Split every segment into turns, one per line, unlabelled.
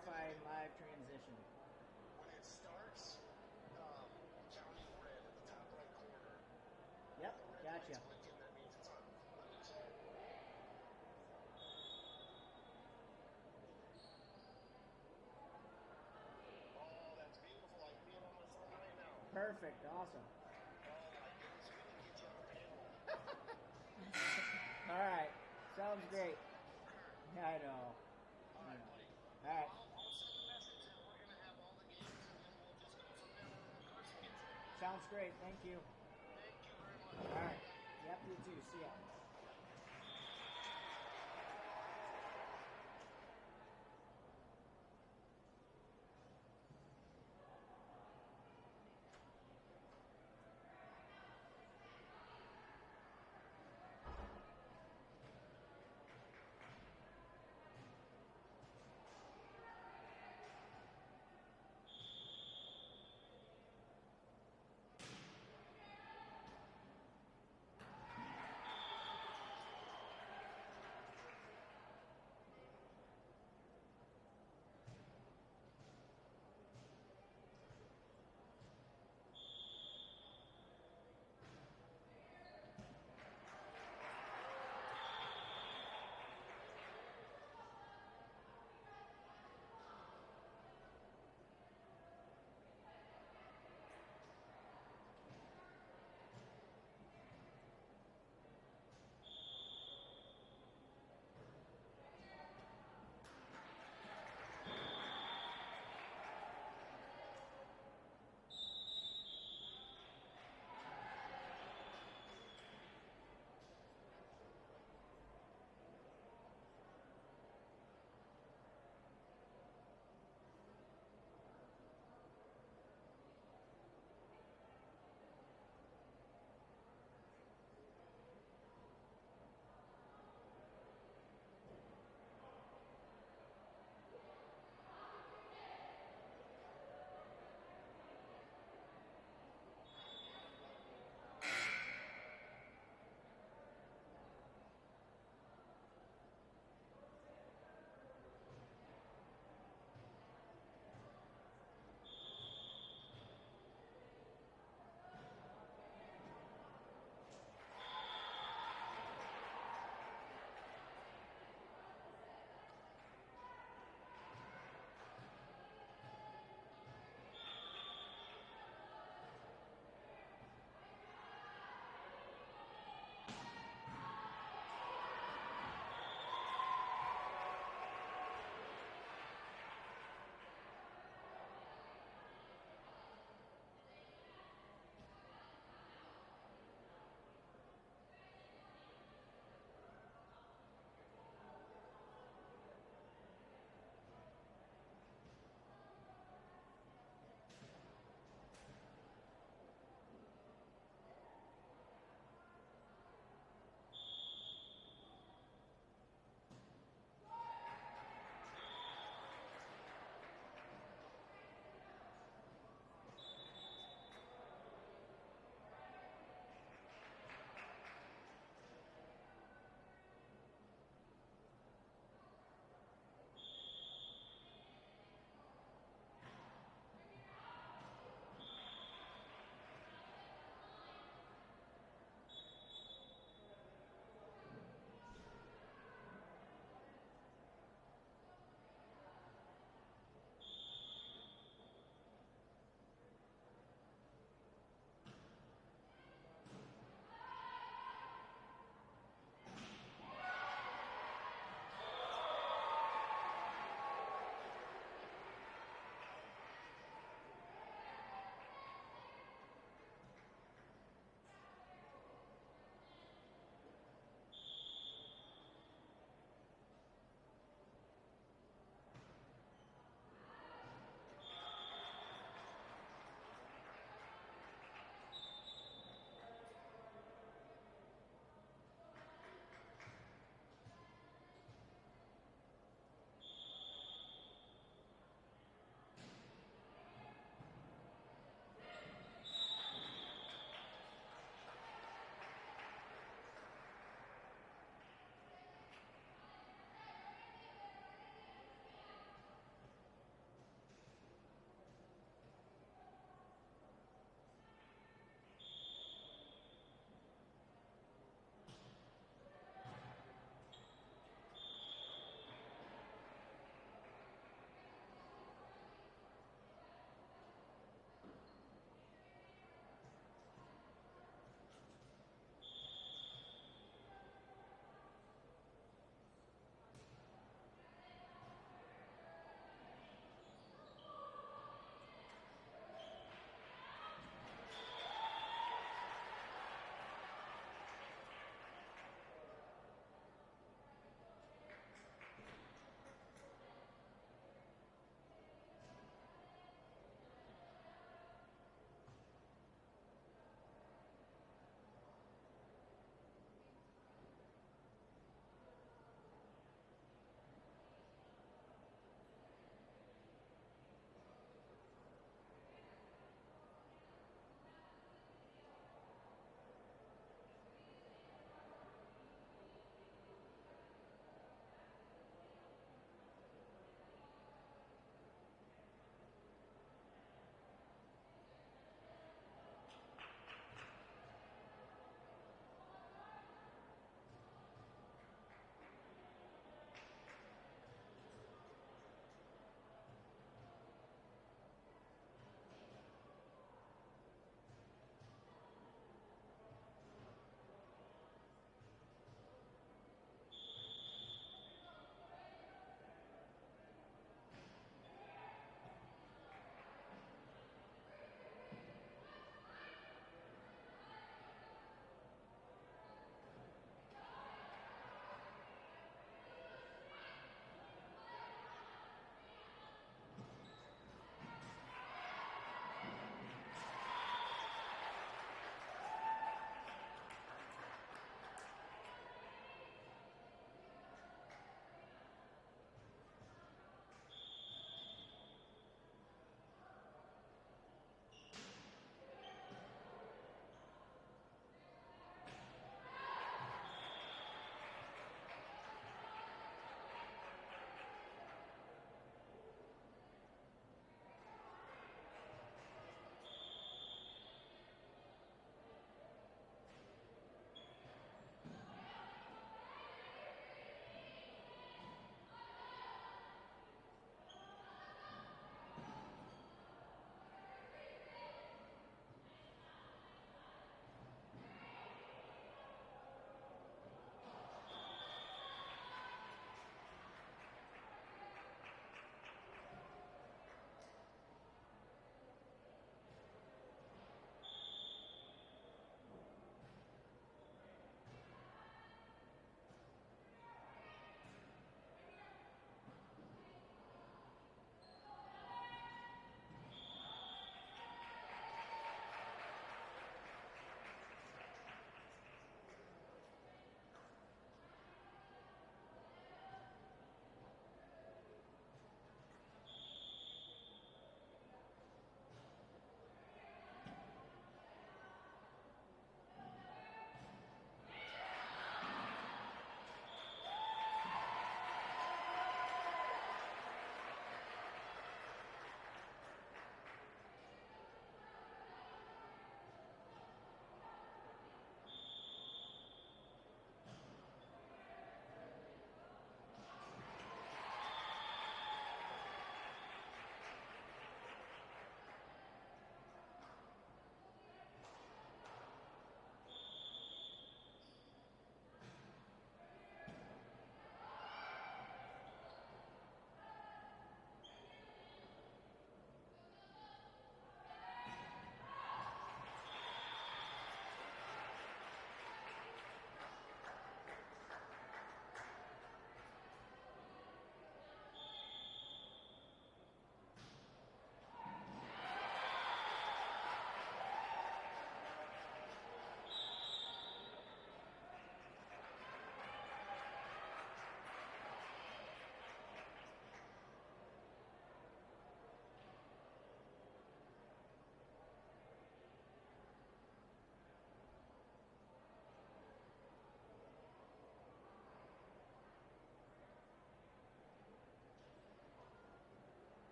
verifying live transition.
When it starts counting red at the top right corner.
Yep, gotcha.
Blinking, that means it's on. Let me check. Oh, that's beautiful. I can be on my phone right now.
Perfect, awesome.
Oh my goodness, we didn't get you on the panel.
All right, sounds great. Yeah, I know.
All right, buddy.
All right.
I'll send a message and we're going to have all the games and then we'll just go from there when the person gets there.
Sounds great. Thank you.
Thank you very much.
All right. Yep, you too. See ya.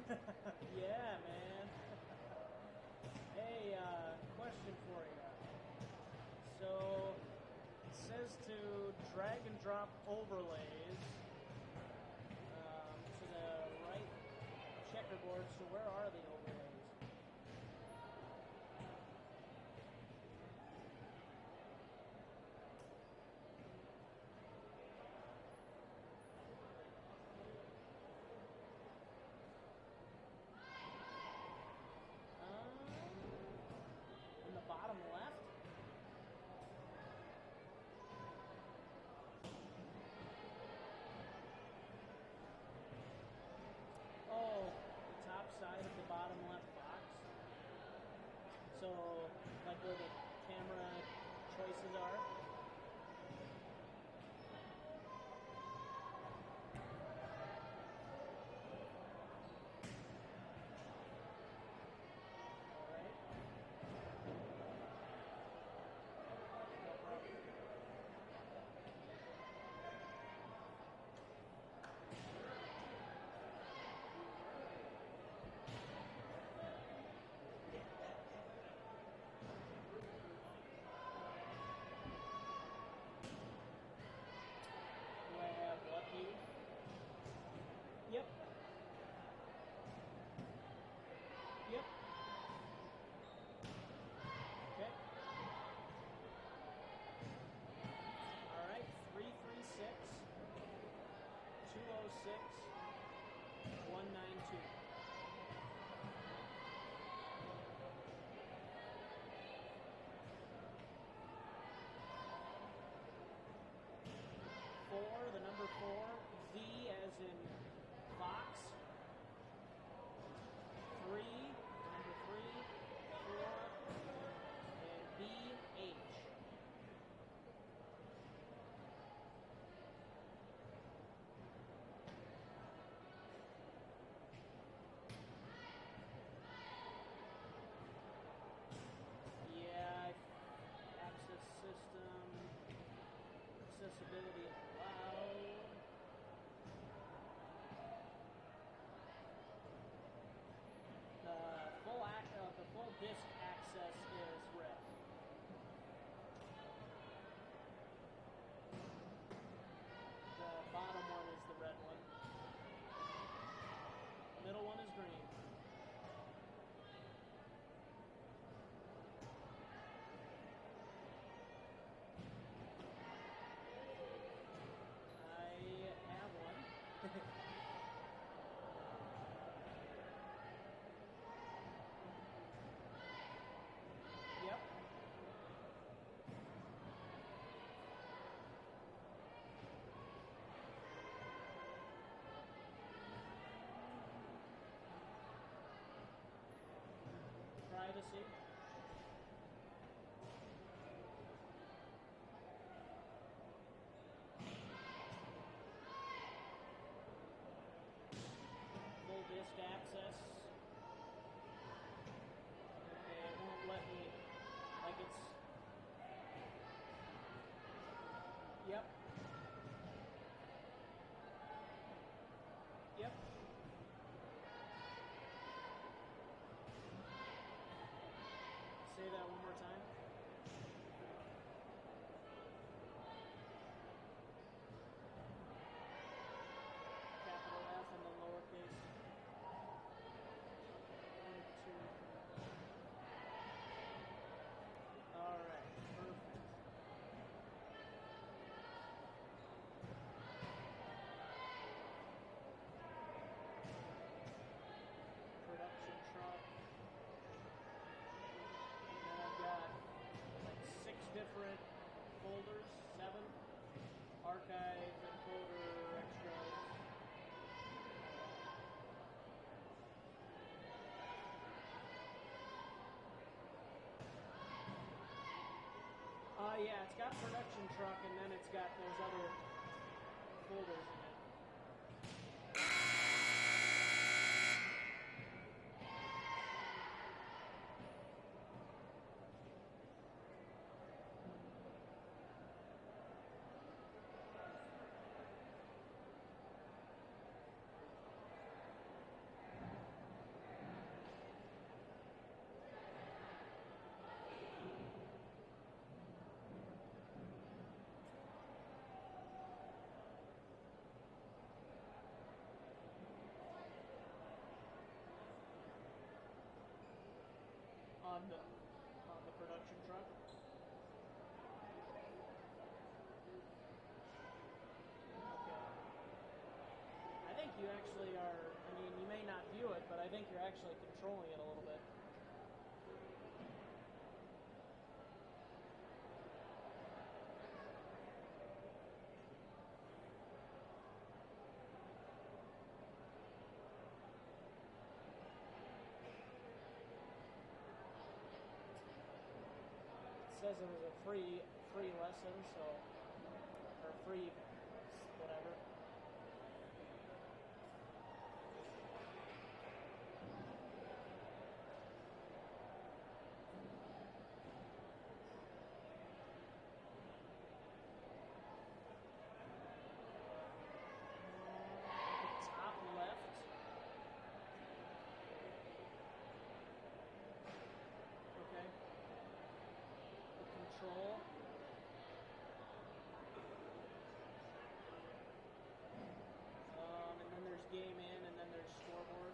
Yeah, man. Hey, question for you. So, it says to drag and drop overlays to the right checkerboard. So where are the overlays? In the bottom left? Oh, the top side of the bottom left box. So, like where the camera choices are. Alright. No problem. Do I have what view? Yep. Yep. Okay. Alright, 336 206 192. Four, the number 4, V as in Fox. 3, number 3, 4, and B, H. Yeah, access system, accessibility allowed. The full disk access is red. The bottom one is the red one. Middle one is green. I have one. Yep. Privacy. Full disk access. Okay, it won't let me, like it's, yep. Yep. Say that one more time. Capital F and then lowercase. 1, 2. Alright, perfect. Production truck. And I've got like 6 different folders, 7. Archive, encoder, extras. Yeah, it's got production truck and then it's got those other folders in it. you actually are, I mean, you may not view it, but I think you're actually controlling it a little bit. It says it was a free lesson, so, or free whatever. Top left. Okay. Control. And then there's game in, and then there's scoreboard.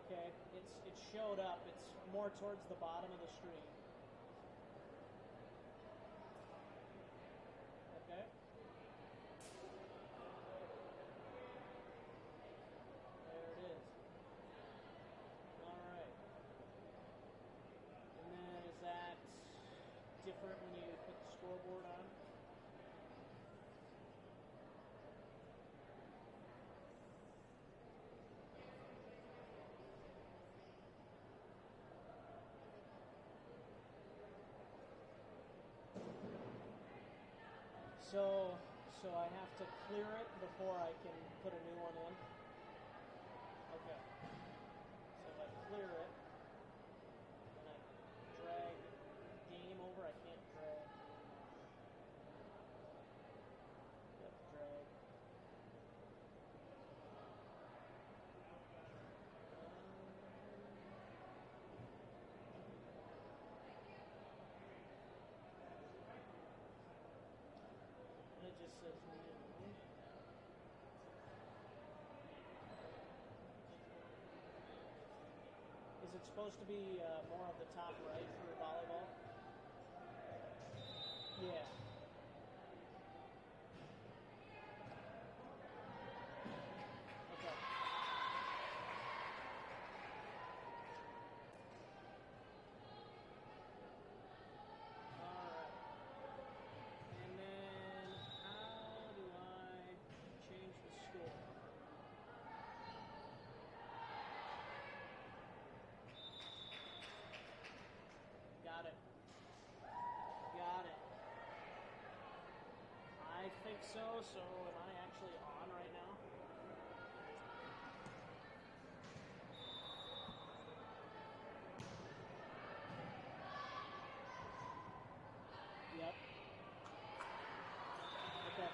Okay, it showed up. It's more towards the bottom of the screen. Okay. There it is. Alright. And then is that different when you put the scoreboard on? So I have to clear it before I can put a new one in? Okay. So if I clear it, and I drag game over, I can't drag. Yep, drag. And it just says new. Is it supposed to be more of the top right for volleyball? Yeah. Okay. Alright. And then how do I change the score? Got it. Got it. I think so. So am I actually on right now? Yep. Okay.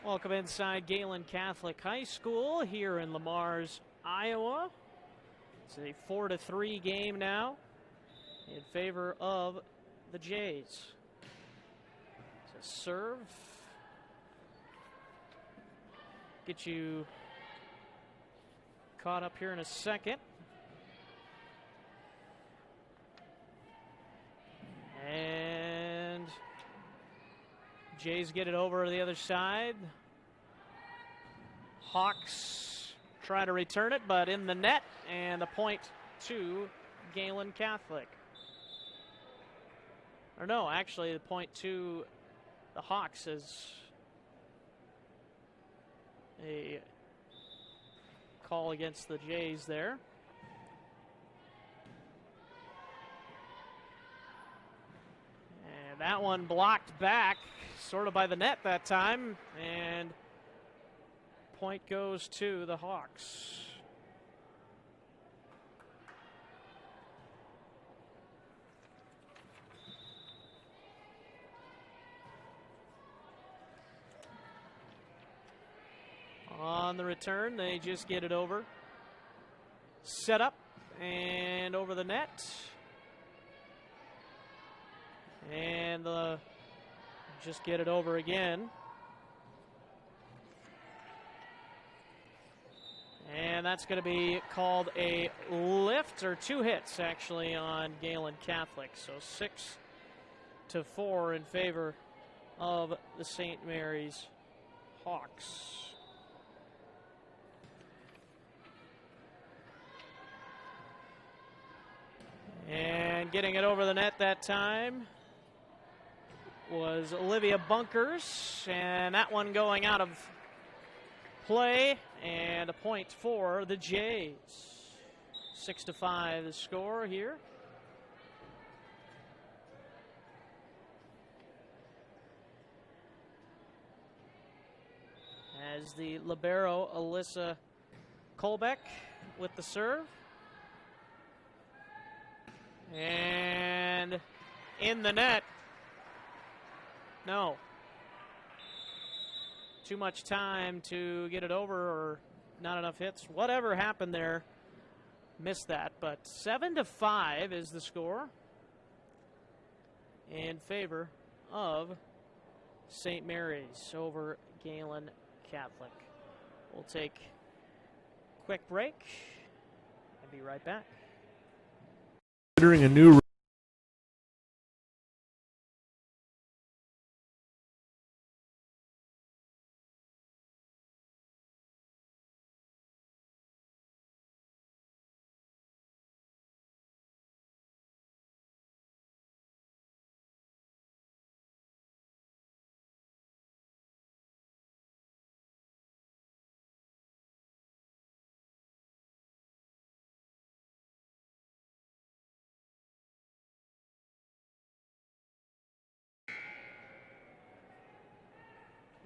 Welcome inside Gehlen Catholic High School here in Lamars, Iowa. It's a 4-3 game now in favor of the Jays. It's a serve. Get you caught up here in a second. And Jays get it over to the other side. Hawks try to return it, but in the net, and a point to Gehlen Catholic. Or no, actually the point to the Hawks is a call against the Jays there. And that one blocked back sort of by the net that time, and point goes to the Hawks. On the return, they just get it over. Set up and over the net. And just get it over again. And that's going to be called a lift, or 2 hits actually on Gehlen Catholic. So 6-4 in favor of the St. Mary's Hawks. And getting it over the net that time was Olivia Bunkers, and that one going out of play, and a point for the Jays. 6-5 the score here. As the libero Alyssa Kolbeck with the serve. And in the net. No. Too much time to get it over, or not enough hits. Whatever happened there, missed that. But 7-5 is the score in favor of St. Mary's over Gehlen Catholic. We'll take a quick break and be right back.
Considering a new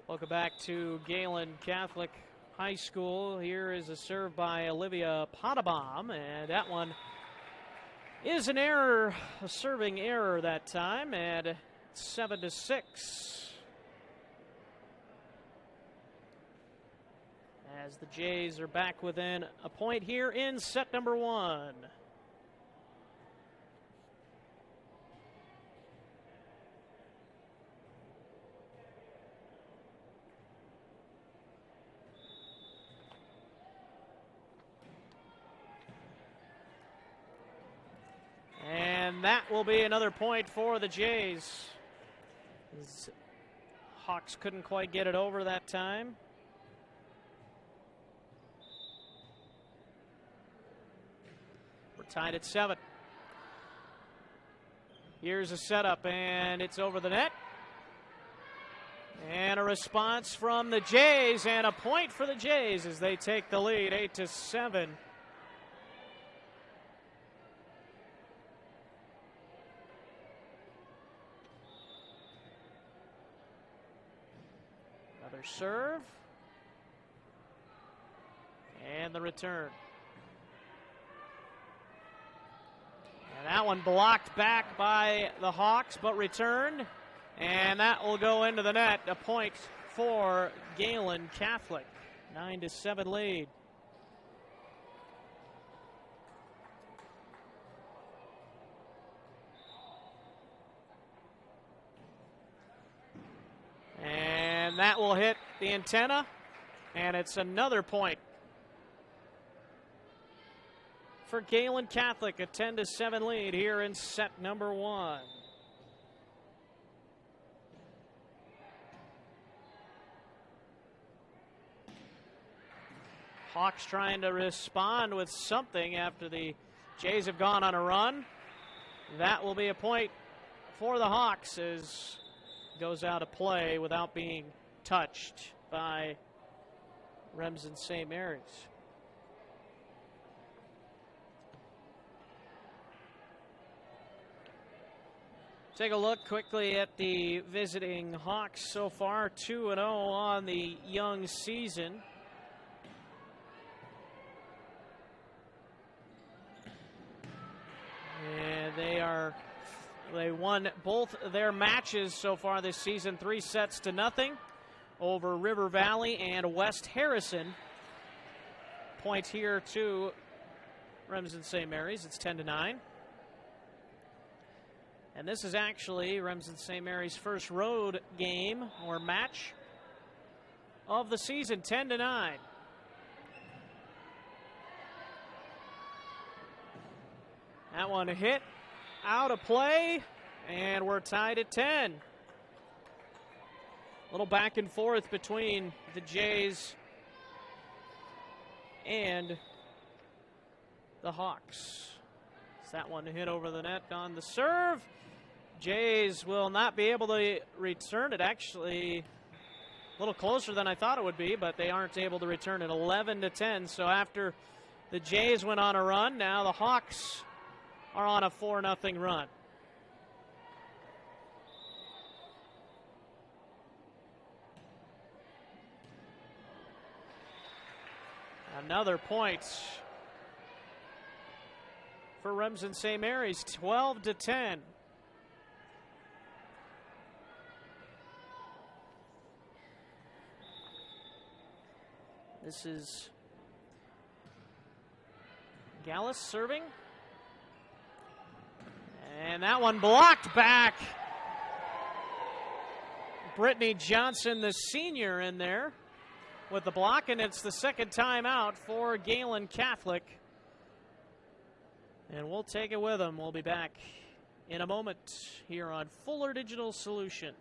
Welcome back to Gehlen Catholic High School. Here is a serve by Olivia Potabom, and that one is an error, a serving error that time, and 7-6. As the Jays are back within a point here in set number 1. And that will be another point for the Jays. Hawks couldn't quite get it over that time. We're tied at 7. Here's a setup, and it's over the net. And a response from the Jays, and a point for the Jays as they take the lead, 8-7. Another serve. And the return. And that one blocked back by the Hawks, but returned. And that will go into the net. A point for Gehlen Catholic. 9-7 lead. And that will hit the antenna, and it's another point for Gehlen Catholic, a 10-7 lead here in set number 1. Hawks trying to respond with something after the Jays have gone on a run. That will be a point for the Hawks as goes out of play without being touched by Remsen St. Mary's. Take a look quickly at the visiting Hawks so far, 2-0 on the young season. And they won both their matches so far this season, 3-0 over River Valley and West Harrison. Point here to Remsen St. Mary's. It's 10-9. And this is actually Remsen St. Mary's first road game or match of the season, 10-9. That one hit out of play, and we're tied at 10. A little back and forth between the Jays and the Hawks. Is that one hit over the net on the serve? Jays will not be able to return it. Actually, a little closer than I thought it would be, but they aren't able to return it. 11-10. So after the Jays went on a run, now the Hawks are on a 4-0 run. Another point for Remsen St. Mary's, 12-10. This is Gallus serving. And that one blocked back. Brittany Johnson, the senior, in there with the block, and it's the second time out for Gehlen Catholic. And we'll take it with them. We'll be back in a moment here on Fuller Digital Solutions.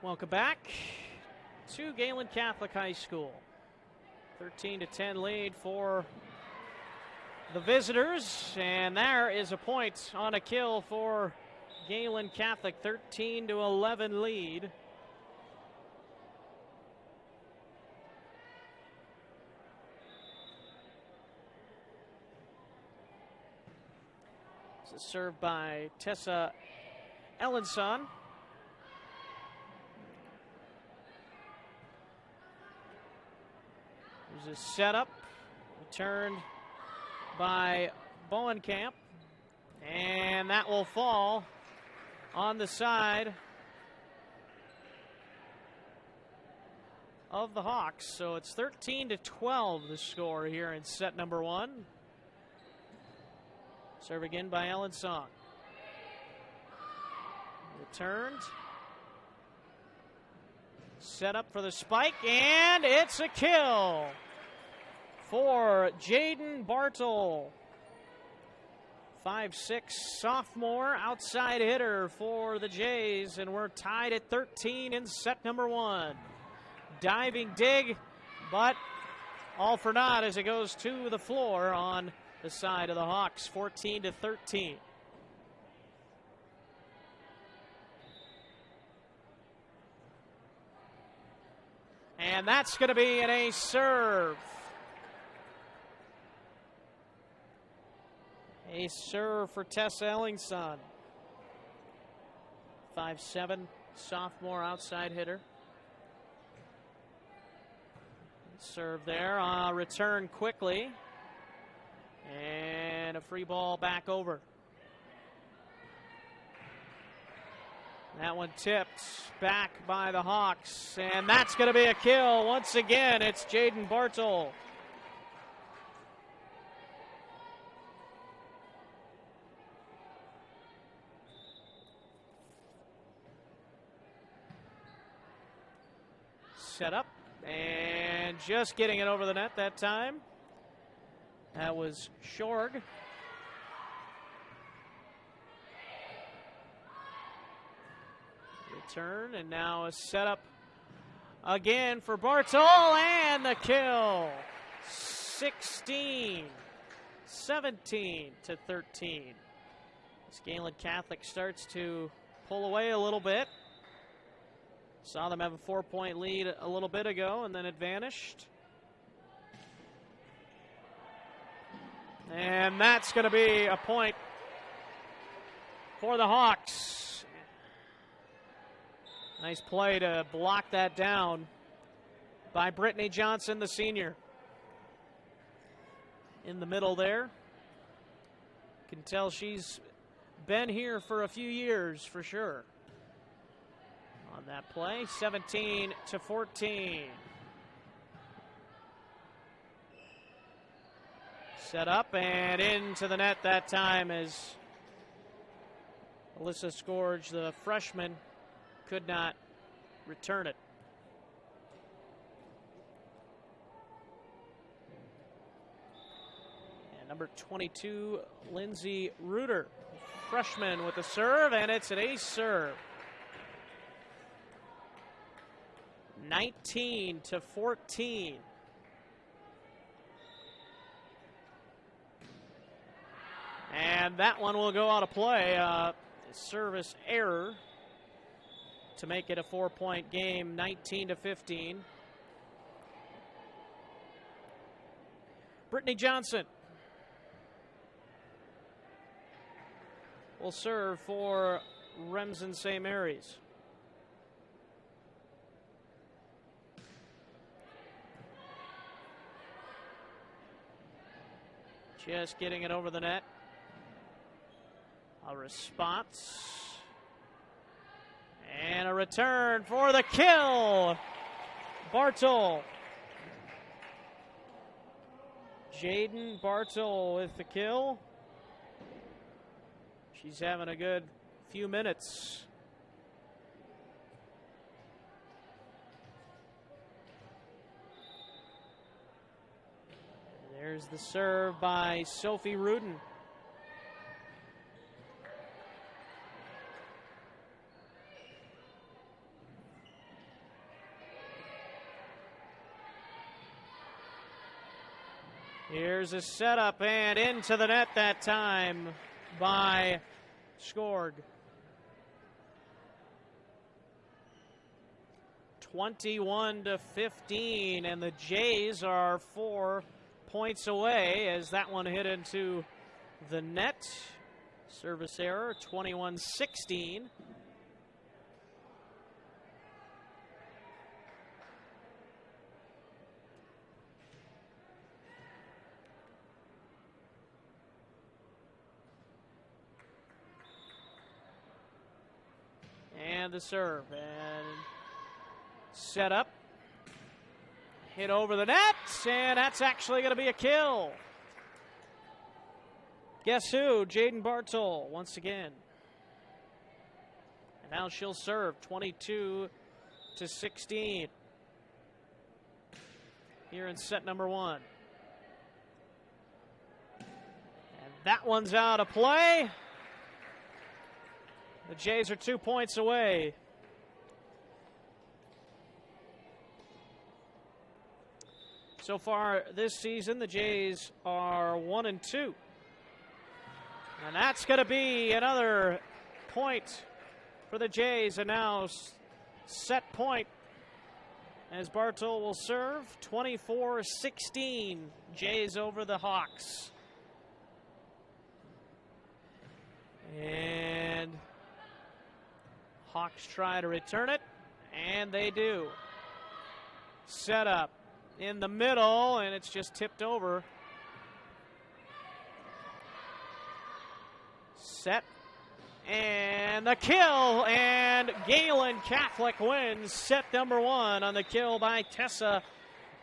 Welcome back to Gehlen Catholic High School. 13-10 lead for the visitors, and there is a point on a kill for Gehlen Catholic. 13-11 lead. This is served by Tessa Ellenson. There's a setup, returned by Bowenkamp, and that will fall on the side of the Hawks. So it's 13-12 the score here in set number 1. Serve again by Ellenson. Returned. Set up for the spike, and it's a kill for Jaden Bartle. 5'6" sophomore outside hitter for the Jays, and we're tied at 13 in set number 1. Diving dig, but all for naught as it goes to the floor on the side of the Hawks, 14-13. And that's going to be an ace serve. Ace serve for Tessa Ellingson. 5'7", sophomore outside hitter. Serve there, return quickly. And a free ball back over. That one tipped back by the Hawks, and that's going to be a kill. Once again, it's Jaden Bartol. Set up, and just getting it over the net that time. That was Shorg. Return, and now a setup again for Bartol, and the kill. 16-17 to 13. As Gehlen Catholic starts to pull away a little bit. Saw them have a 4-point lead a little bit ago, and then it vanished. And that's going to be a point for the Hawks. Nice play to block that down by Brittany Johnson, the senior. In the middle there. Can tell she's been here for a few years for sure. On that play, 17-14. Set up and into the net that time as Alyssa Scourge, the freshman, could not return it. And number 22, Lindsay Reuter, freshman with the serve, and it's an ace serve. 19-14. And that one will go out of play. Service error to make it a 4-point game, 19-15. Brittany Johnson will serve for Remsen St. Mary's. Just getting it over the net. A response. And a return for the kill. Bartol. Jaden Bartol with the kill. She's having a good few minutes. There's the serve by Sophie Rudin. Here's a setup and into the net that time by Scourge. 21-15, and the Jays are 4 points away as that one hit into the net. Service error, 21-16. And the serve, and set up. Hit over the net, and that's actually going to be a kill. Guess who? Jaden Bartol once again. And now she'll serve, 22-16. Here in set number 1. And That one's out of play. The Jays are 2 points away. So far this season, the Jays are 1-2. And that's going to be another point for the Jays. And now set point as Bartol will serve. 24-16. Jays over the Hawks. And Hawks try to return it, and they do. Set up in the middle, and it's just tipped over. Set, and the kill, and Gehlen Catholic wins set number 1 on the kill by Tessa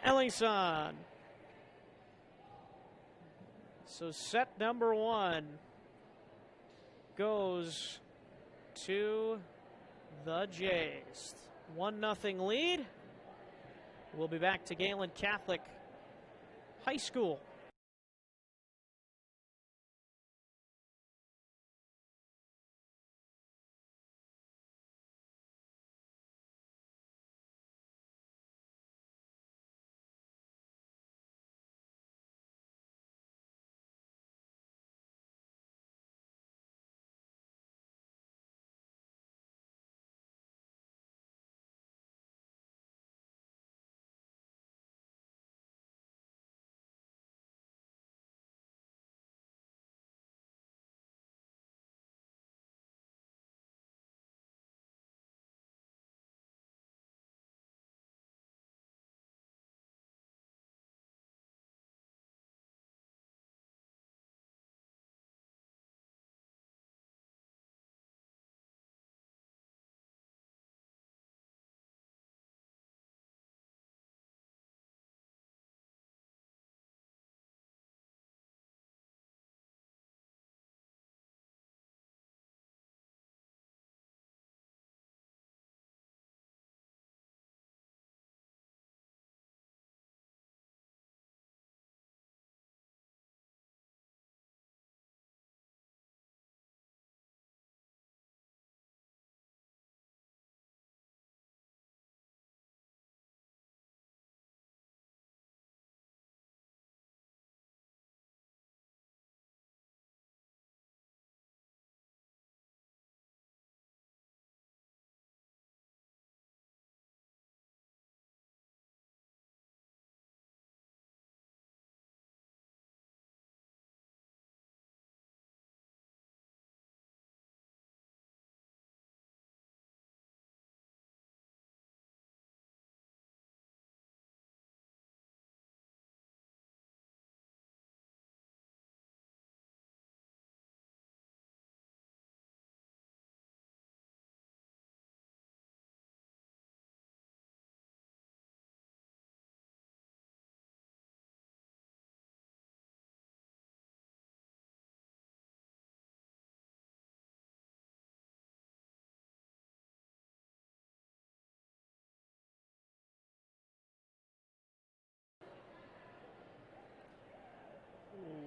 Ellison. So set number 1 goes to the Jays. 1-0 lead. We'll be back to Gehlen Catholic High School.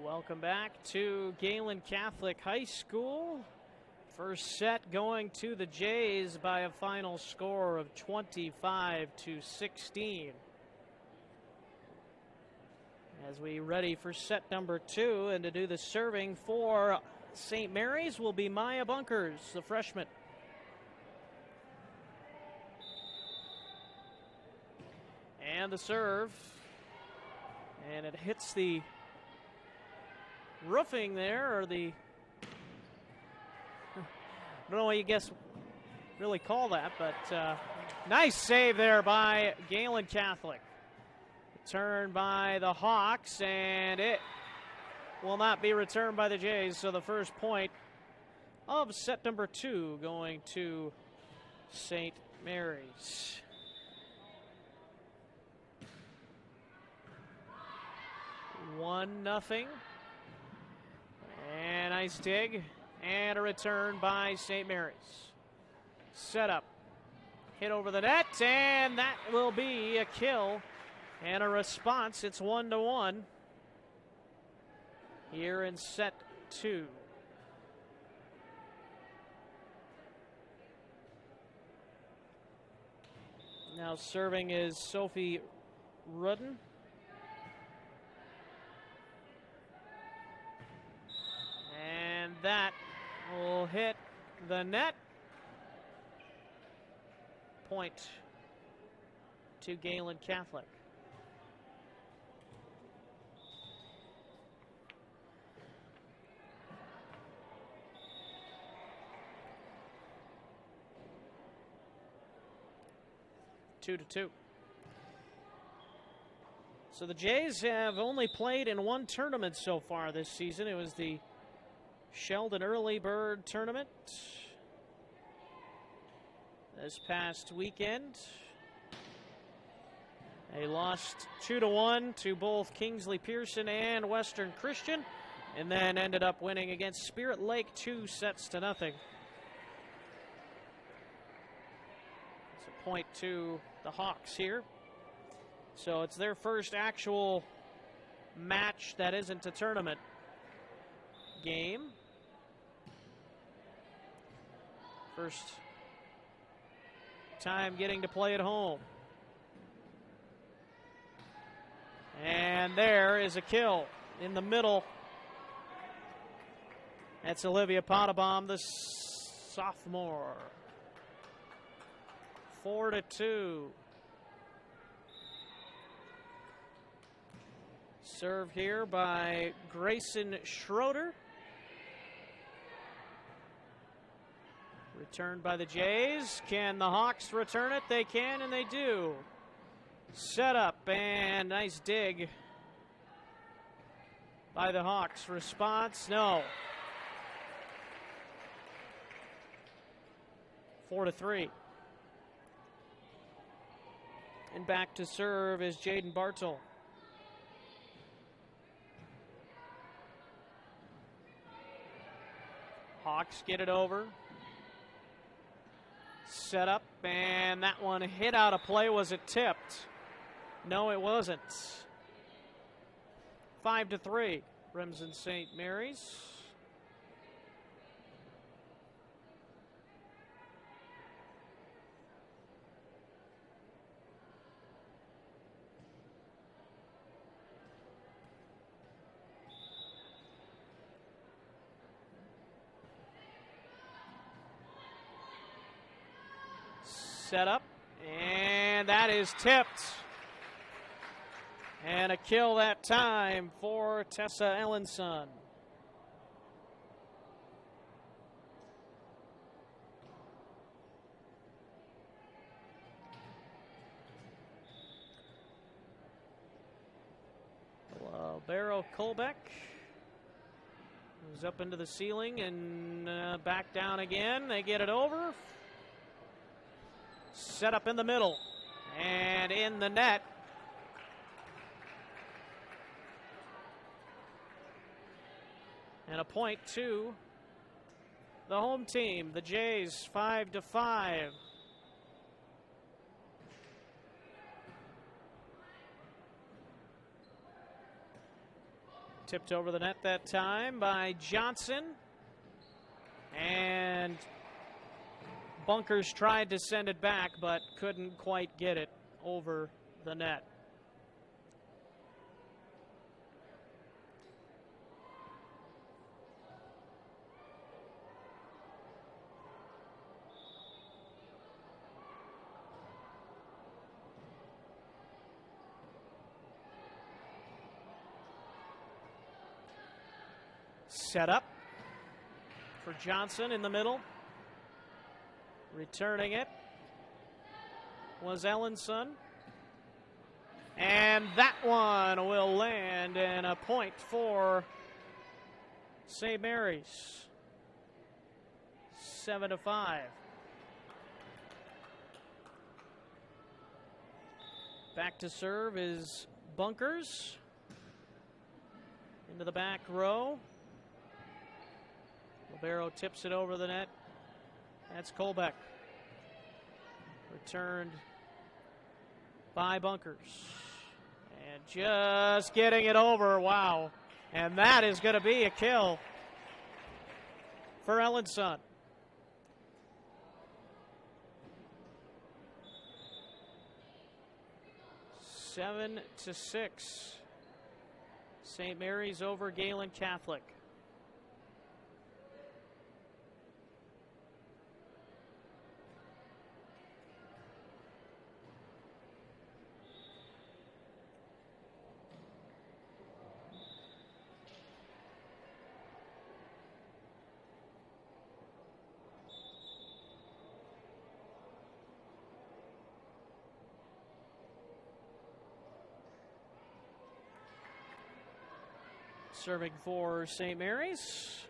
Welcome back to Gehlen Catholic High School. First set going to the Jays by a final score of 25-16. As we ready for set number 2, and to do the serving for St. Mary's will be Maya Bunkers, the freshman. And the serve, and it hits the roofing there, or the, I don't know what you guess really call that, but nice save there by Gehlen Catholic. Returned by the Hawks, and it will not be returned by the Jays. So the first point of set number 2 going to St. Mary's. One nothing. And nice dig. And a return by St. Mary's. Set up. Hit over the net. And that will be a kill. And a response. It's 1-1. Here in set 2. Now serving is Sophie Rudden. And that will hit the net. Point to Gehlen Catholic. Two to two. So the Jays have only played in one tournament so far this season. It was the Sheldon Early Bird Tournament this past weekend. They lost 2-1 to both Kingsley Pearson and Western Christian, and then ended up winning against Spirit Lake 2-0. It's a point to the Hawks here. So it's their first actual match that isn't a tournament game. First time getting to play at home. And there is a kill in the middle. That's Olivia Pottebaum, the sophomore. 4-2. Serve here by Grayson Schroeder. Returned by the Jays. Can the Hawks return it? They can, and they do. Set up, and nice dig by the Hawks. Response, no. 4-3. And back to serve is Jaden Bartle. Hawks get it over. Set up, and that one hit out of play. Was it tipped? No, it wasn't. 5-3, Remsen St. Mary's. Set up, and that is tipped. And a kill that time for Tessa Ellenson. Barrow Colbeck moves up into the ceiling and back down again. They get it over. Set up in the middle and in the net. And a point to the home team, the Jays, 5-5. Tipped over the net that time by Johnson. And Bunkers tried to send it back, but couldn't quite get it over the net. Set up for Johnson in the middle. Returning it was Ellenson. And that one will land, and a point for St. Mary's. 7-5. Back to serve is Bunkers. Into the back row. Libero tips it over the net. That's Colbeck. Returned by Bunkers. And just getting it over. Wow. And that is going to be a kill. for Ellenson. Seven to 6. St. Mary's over Gehlen Catholic. Serving for St. Mary's,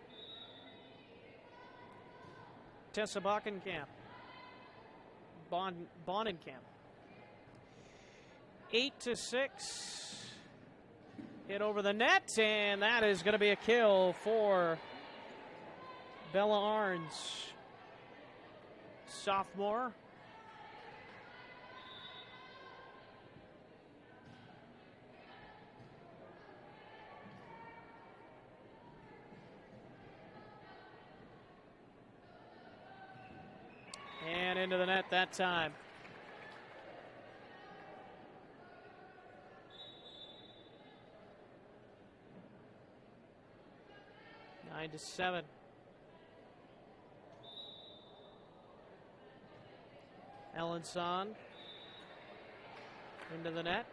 Tessa Bockenkamp. Bonenkamp. 8 to 6. Hit over the net, and that is going to be a kill for Bella Arns, sophomore. And into the net that time. Nine to 7. Ellenson into the net.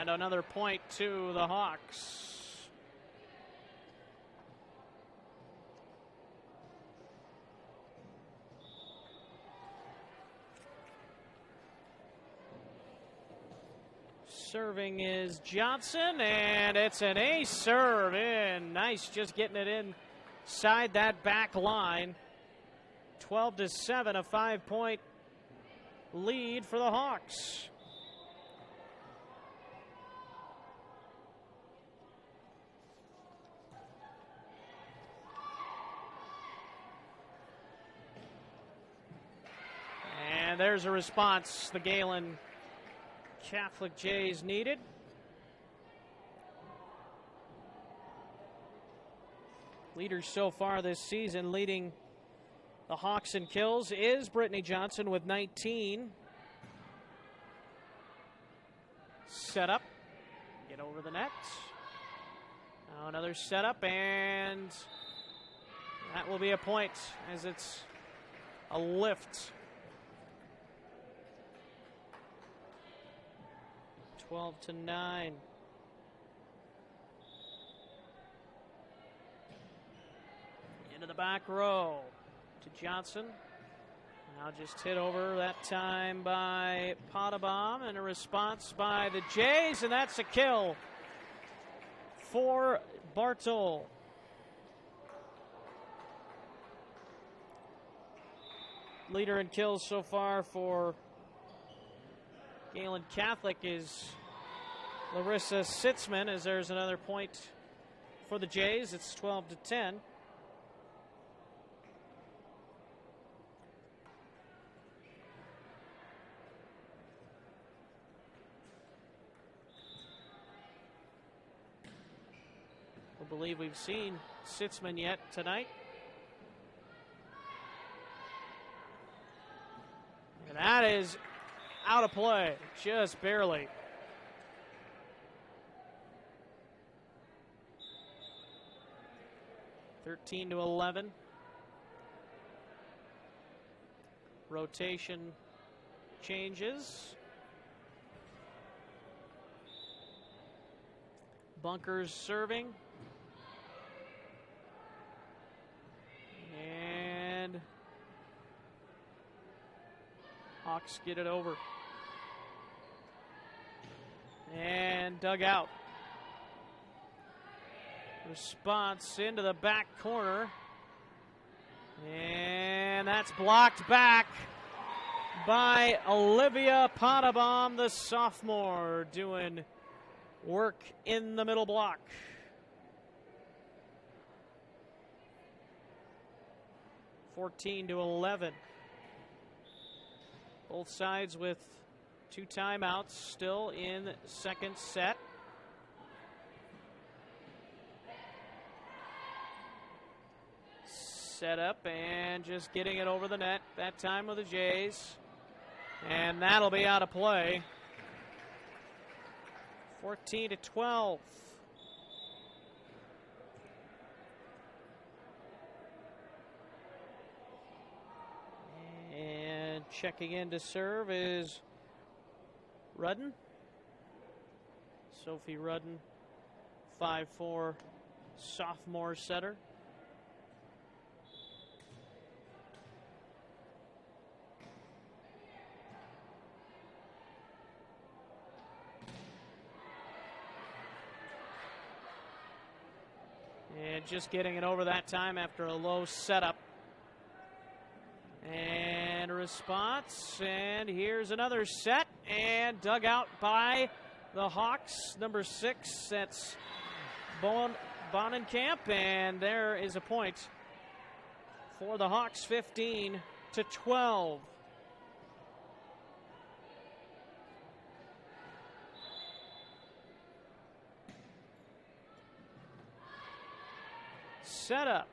And another point to the Hawks. Serving is Johnson, and it's an ace serve in. Nice, just getting it inside that back line. 12 to 7, a 5-point lead for the Hawks. And there's a response the Gehlen Catholic Jays needed. Leaders so far this season, leading the Hawks in kills, is Brittany Johnson with 19. Set up, get over the net. Now another setup, and that will be a point as it's a lift. 12 to 9. Into the back row to Johnson. Now just hit over that time by Potabom, and a response by the Jays, and that's a kill for Bartol. Leader in kills so far for Gehlen Catholic is Larissa Sitzman, as there's another point for the Jays. It's 12 to 10. I believe we've seen Sitzman yet tonight. And that is out of play, just barely. (13 to 11). Rotation changes. Bunkers serving. And Hawks get it over. And dug out. Response into the back corner. And that's blocked back by Olivia Potabom, the sophomore, doing work in the middle block. (14-11). Both sides with 2 timeouts still in second set. Set up and just getting it over the net, that time with the Jays. And that'll be out of play. 14-12. And checking in to serve is Rudden. Sophie Rudden, 5'4" sophomore setter. And just getting it over that time after a low setup. And a response, and here's another set, and dug out by the Hawks, number 6, that's Bonenkamp, and there is a point for the Hawks, 15-12. Set up,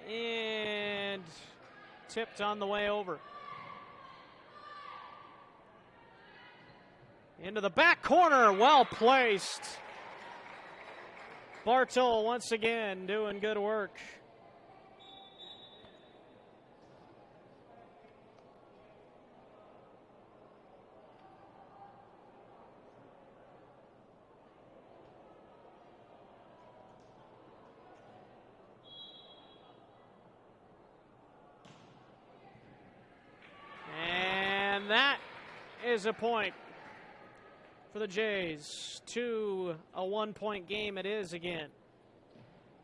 and tipped on the way over. Into the back corner, well placed. Bartol once again doing good work. And that is a point for the Jays. To a 1-point game it is again.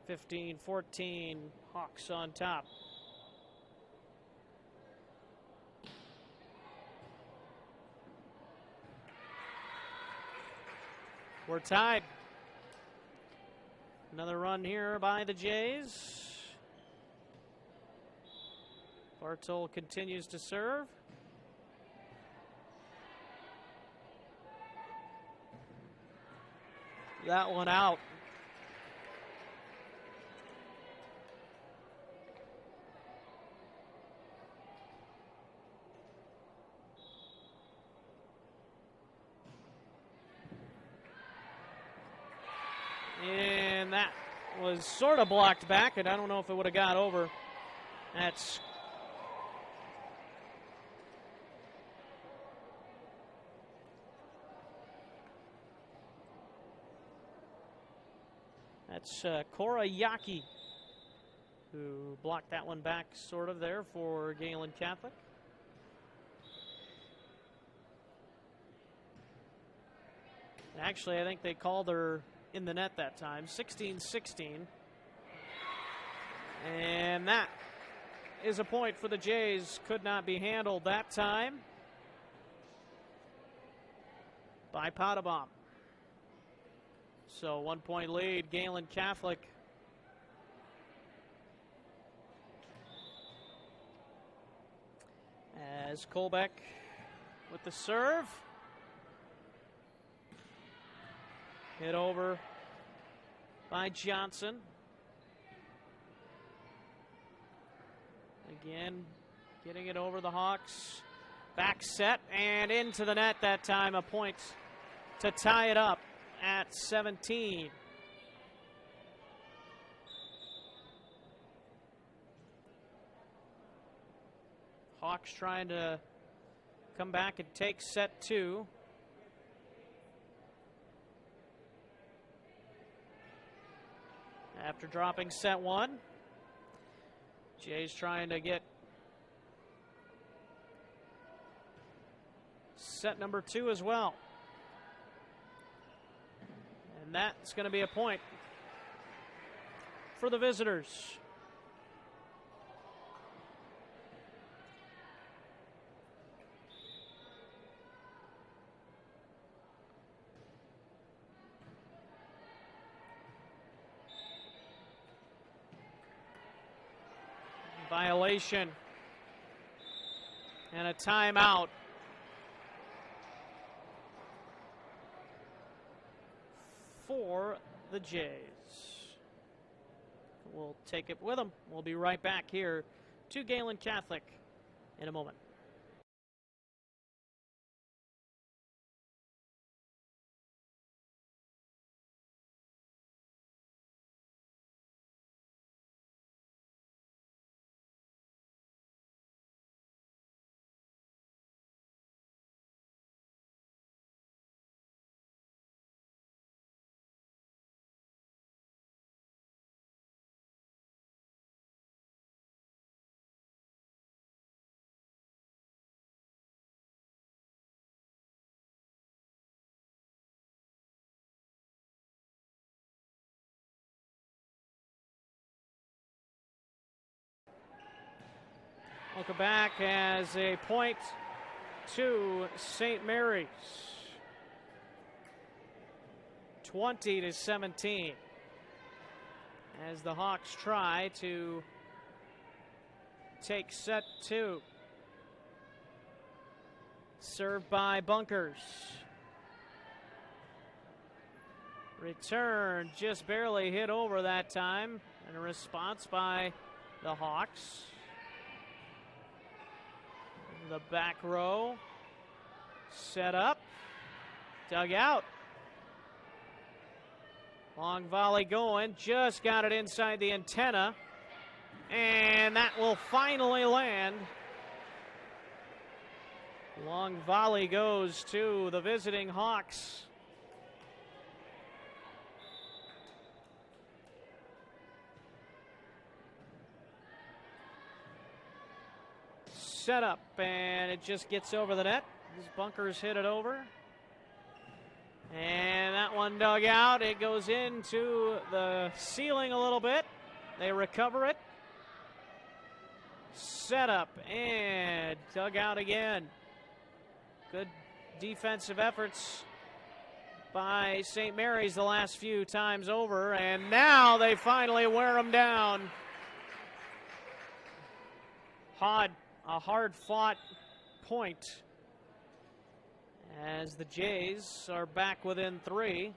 15-14, Hawks on top. We're tied. Another run here by the Jays. Bartol continues to serve. That one out. And that was sort of blocked back, and I don't know if it would have got over. That's Cora Yaki, who blocked that one back sort of there for Gehlen Catholic. Actually, I think they called her in the net that time. 16-16. And that is a point for the Jays. Could not be handled that time by Potabom. So 1-point lead, Gehlen Catholic. As Colbeck with the serve. Hit over by Johnson. Again, getting it over the Hawks. Back set and into the net that time. A point to tie it up at 17. Hawks trying to come back and take set 2. After dropping set 1. Jays trying to get set number 2 as well. And that's going to be a point for the visitors. Violation. And a timeout. For the Jays. We'll take it with them. We'll be right back here to Gehlen Catholic in a moment. Welcome back as a point to St. Mary's. 20-17. As the Hawks try to take set 2. Served by Bunkers. Return just barely hit over that time. And a response by the Hawks. The back row. Set up. Dug out. Long volley going. Just got it inside the antenna. And that will finally land. Long volley goes to the visiting Hawks. Set up, and it just gets over the net. These Bunkers hit it over. And that one dug out. It goes into the ceiling a little bit. They recover it. Set up, and dug out again. Good defensive efforts by St. Mary's the last few times over, and now they finally wear them down. A hard-fought point as the Jays are back within 3.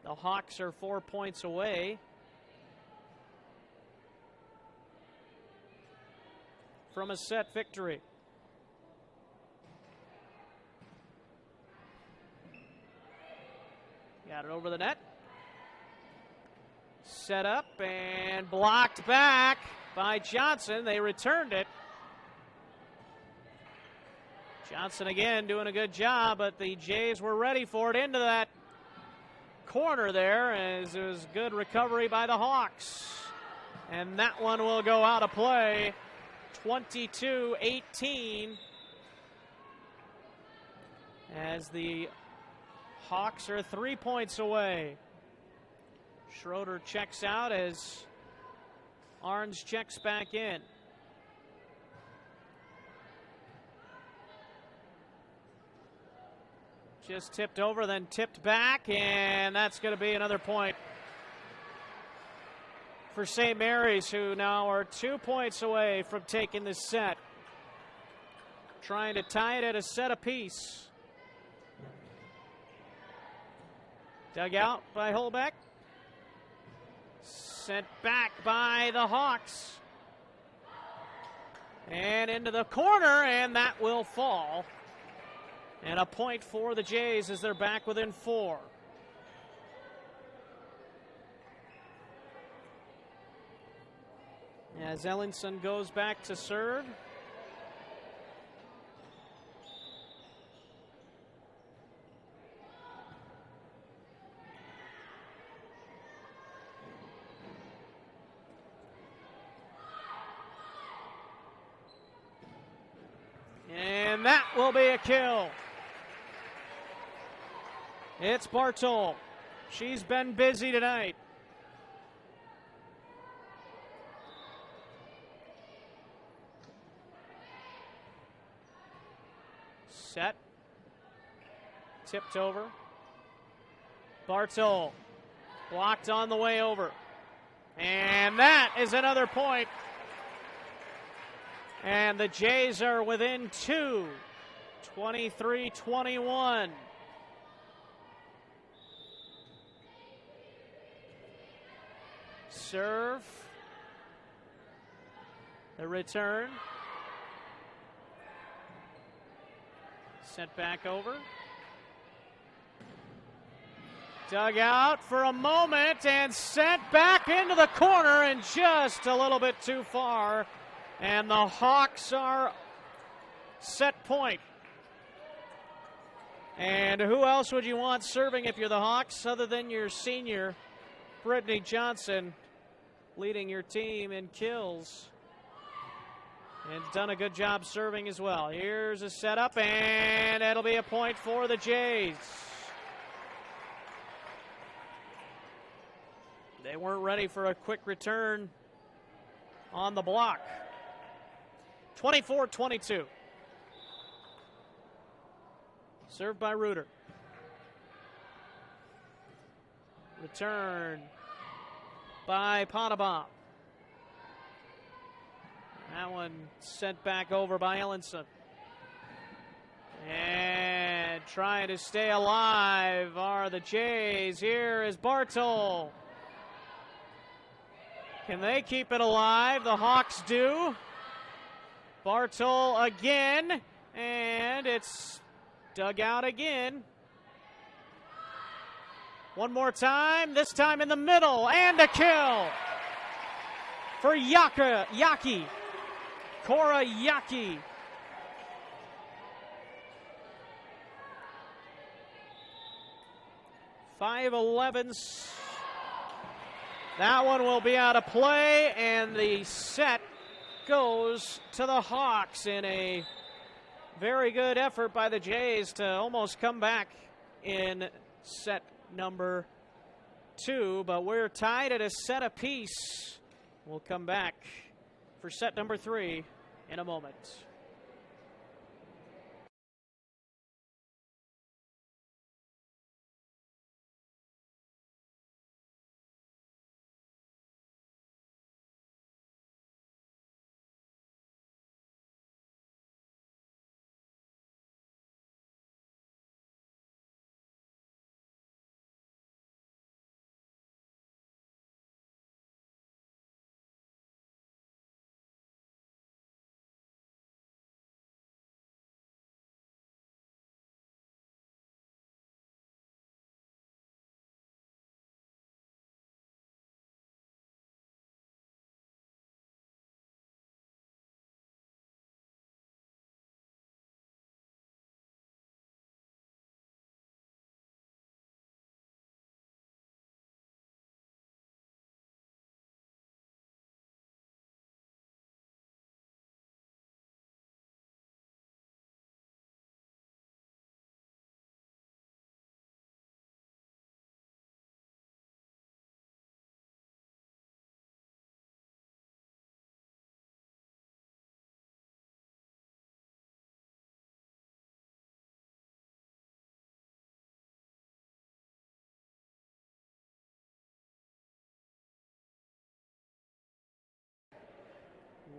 The Hawks are 4 points away from a set victory. Got it over the net. Set up and blocked back by Johnson. They returned it. Johnson again doing a good job, but the Jays were ready for it into that corner there as it was good recovery by the Hawks. And that one will go out of play. 22-18 as the Hawks are 3 points away. Schroeder checks out as Arns checks back in. Just tipped over, then tipped back, and that's going to be another point for St. Mary's, who now are 2 points away from taking this set. Trying to tie it at a set apiece. Dug out by Holbeck. Sent back by the Hawks. And into the corner, and that will fall. And a point for the Jays as they're back within 4. As Ellenson goes back to serve. And that will be a kill. It's Bartol. She's been busy tonight. Set. Tipped over. Bartol. Blocked on the way over.
And that is another point. And the Jays are within 2, 23-21. Serve. The return. Sent back over. Dug out for a moment and sent back into the corner and just a little bit too far. And the Hawks are set point. And who else would you want serving if you're the Hawks other than your senior, Brittany Johnson, leading your team in kills? And done a good job serving as well. Here's a setup, and it'll be a point for the Jays. They weren't ready for a quick return on the block. 24-22. Served by Reuter. Return by Potabom. That one sent back over by Ellenson. And trying to stay alive are the Jays. Here is Bartol. Can they keep it alive? The Hawks do. Bartol again. And it's dug out again. One more time. This time in the middle. And a kill for Yaki. Cora Yaki. .511. That one will be out of play, and the set goes to the Hawks in a very good effort by the Jays to almost come back in set number 2, but we're tied at a set apiece. We'll come back for set number 3 in a moment.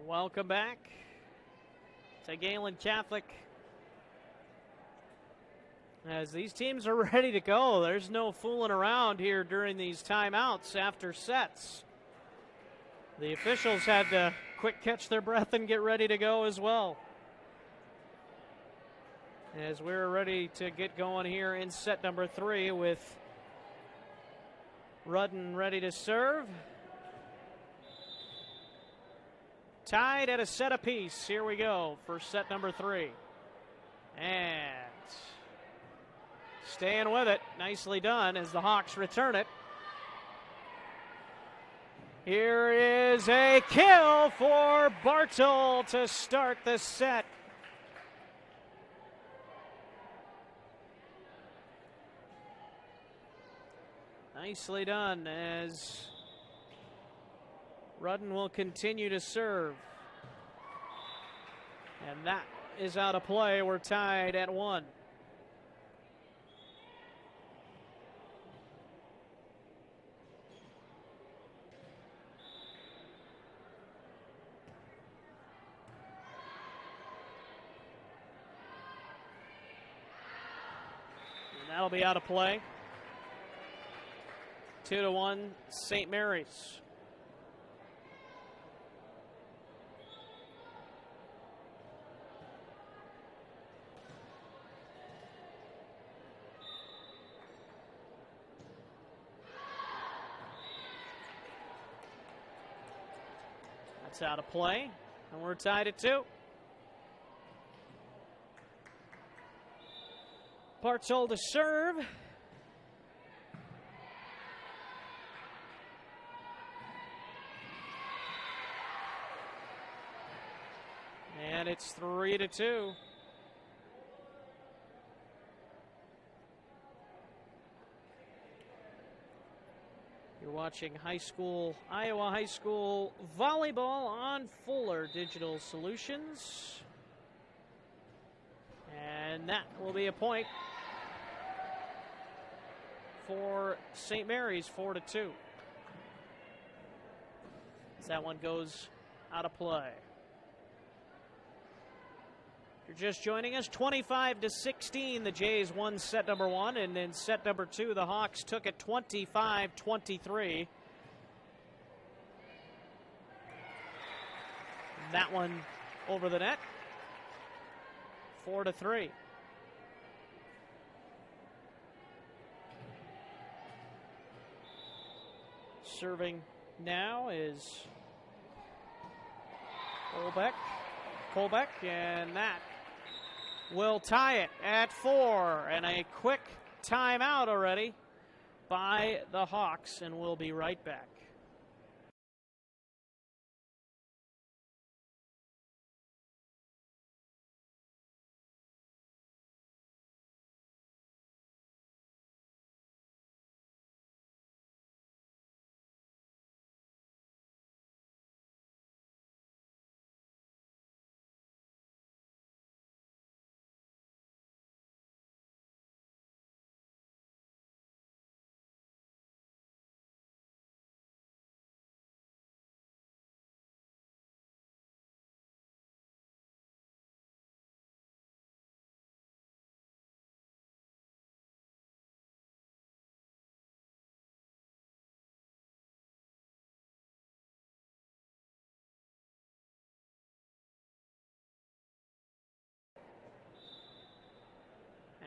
Welcome back to Gehlen Catholic. As these teams are ready to go, there's no fooling around here during these timeouts after sets. The officials had to quick catch their breath and get ready to go as well. As we're ready to get going here in set number 3 with Rudden ready to serve. Tied at a set apiece. Here we go for set number 3. And staying with it. Nicely done as the Hawks return it. Here is a kill for Bartol to start the set. Nicely done as Rudden will continue to serve. And that is out of play. We're tied at 1. That'll be out of play. 2-1, St. Mary's. That's out of play, and we're tied at 2. Bartol to serve. And it's 3-2. You're watching Iowa High School volleyball on Fuller Digital Solutions. And that will be a point for St. Mary's, 4-2. As that one goes out of play. If you're just joining us, 25-16, the Jays won set number 1, and in set number 2, the Hawks took it 25-23. That one over the net, 4-3. Serving now is Colbeck, and that will tie it at 4. And a quick timeout already by the Hawks, and we'll be right back.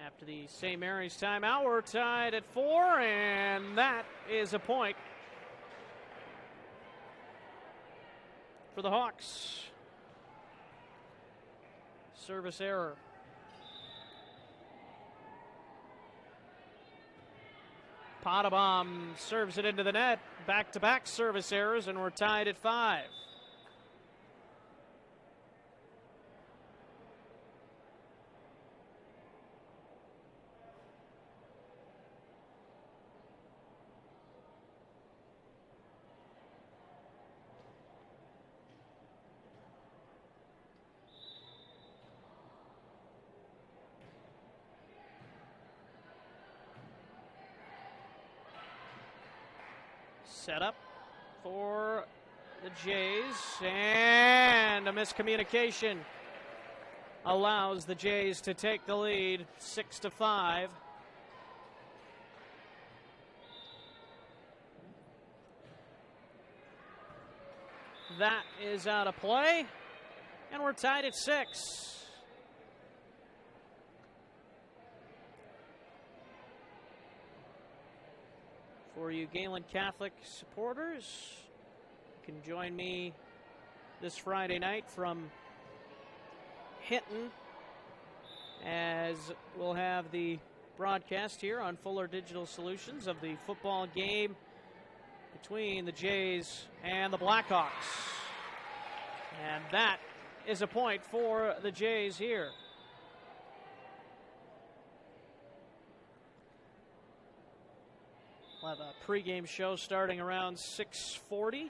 After the St. Mary's timeout, we're tied at 4, and that is a point for the Hawks. Service error. Potabom serves it into the net. Back-to-back service errors, and we're tied at 5. Set up for the Jays, and a miscommunication allows the Jays to take the lead 6-5. That is out of play, and we're tied at 6. For you Gehlen Catholic supporters, you can join me this Friday night from Hinton, as we'll have the broadcast here on Fuller Digital Solutions of the football game between the Jays and the Blackhawks. And that is a point for the Jays here. We'll have a pregame show starting around 6:40.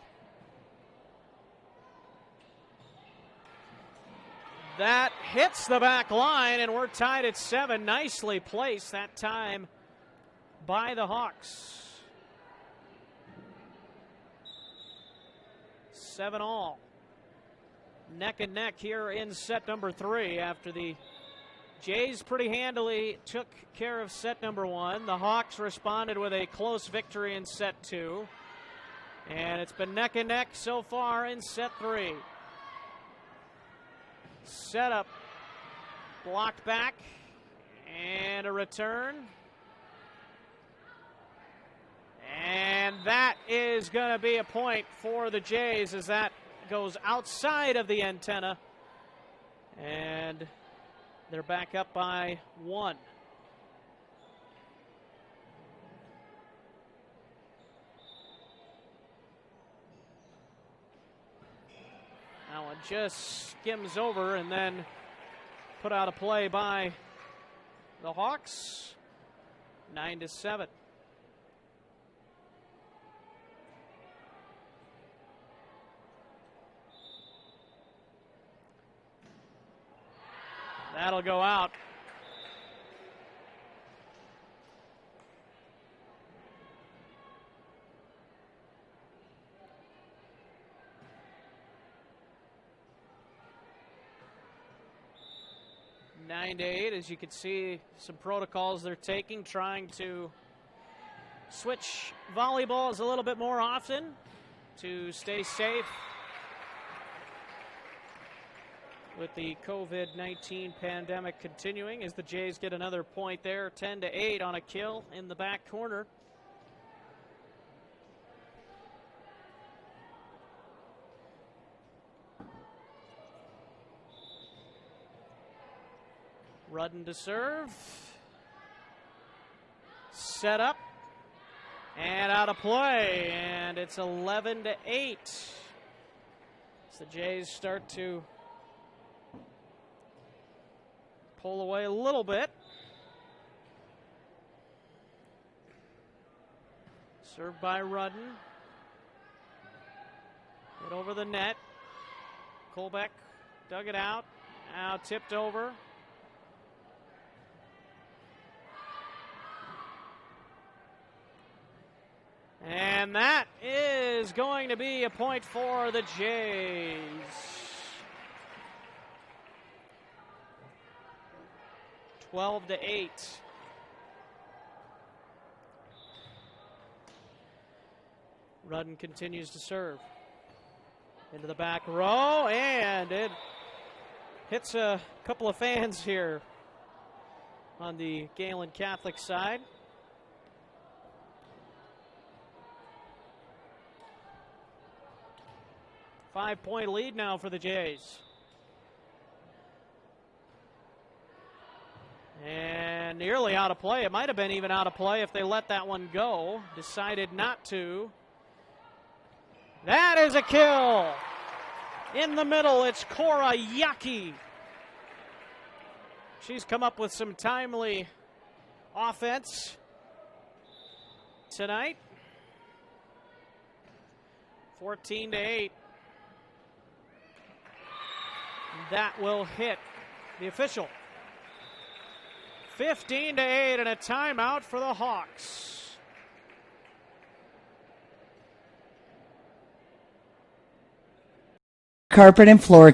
That hits the back line, and we're tied at 7. Nicely placed that time by the Hawks. 7-all. Neck and neck here in set number 3 after the Jays pretty handily took care of set number 1. The Hawks responded with a close victory in set 2. And it's been neck and neck so far in set 3. Set up, blocked back, and a return. And that is going to be a point for the Jays as that goes outside of the antenna. And they're back up by 1. That one just skims over and then put out a play by the Hawks. 9-7. That'll go out. Nine to 8, as you can see, some protocols they're taking, trying to switch volleyballs a little bit more often to stay safe with the COVID-19 pandemic continuing, as the Jays get another point there, 10-8 on a kill in the back corner. Rudden to serve. Set up. And out of play. And it's 11-8. As the Jays start to pull away a little bit. Served by Rudden. Hit over the net. Colbeck dug it out. Now tipped over. And that is going to be a point for the Jays. 12-8. Rudden continues to serve. Into the back row, and it hits a couple of fans here on the Gehlen Catholic side. Five-point lead now for the Jays. And nearly out of play. It might have been even out of play if they let that one go. Decided not to. That is a kill. In the middle, it's Cora Yaki. She's come up with some timely offense tonight. 14-8. That will hit the official. 15-8 and a timeout for the Hawks.
Carpet and floor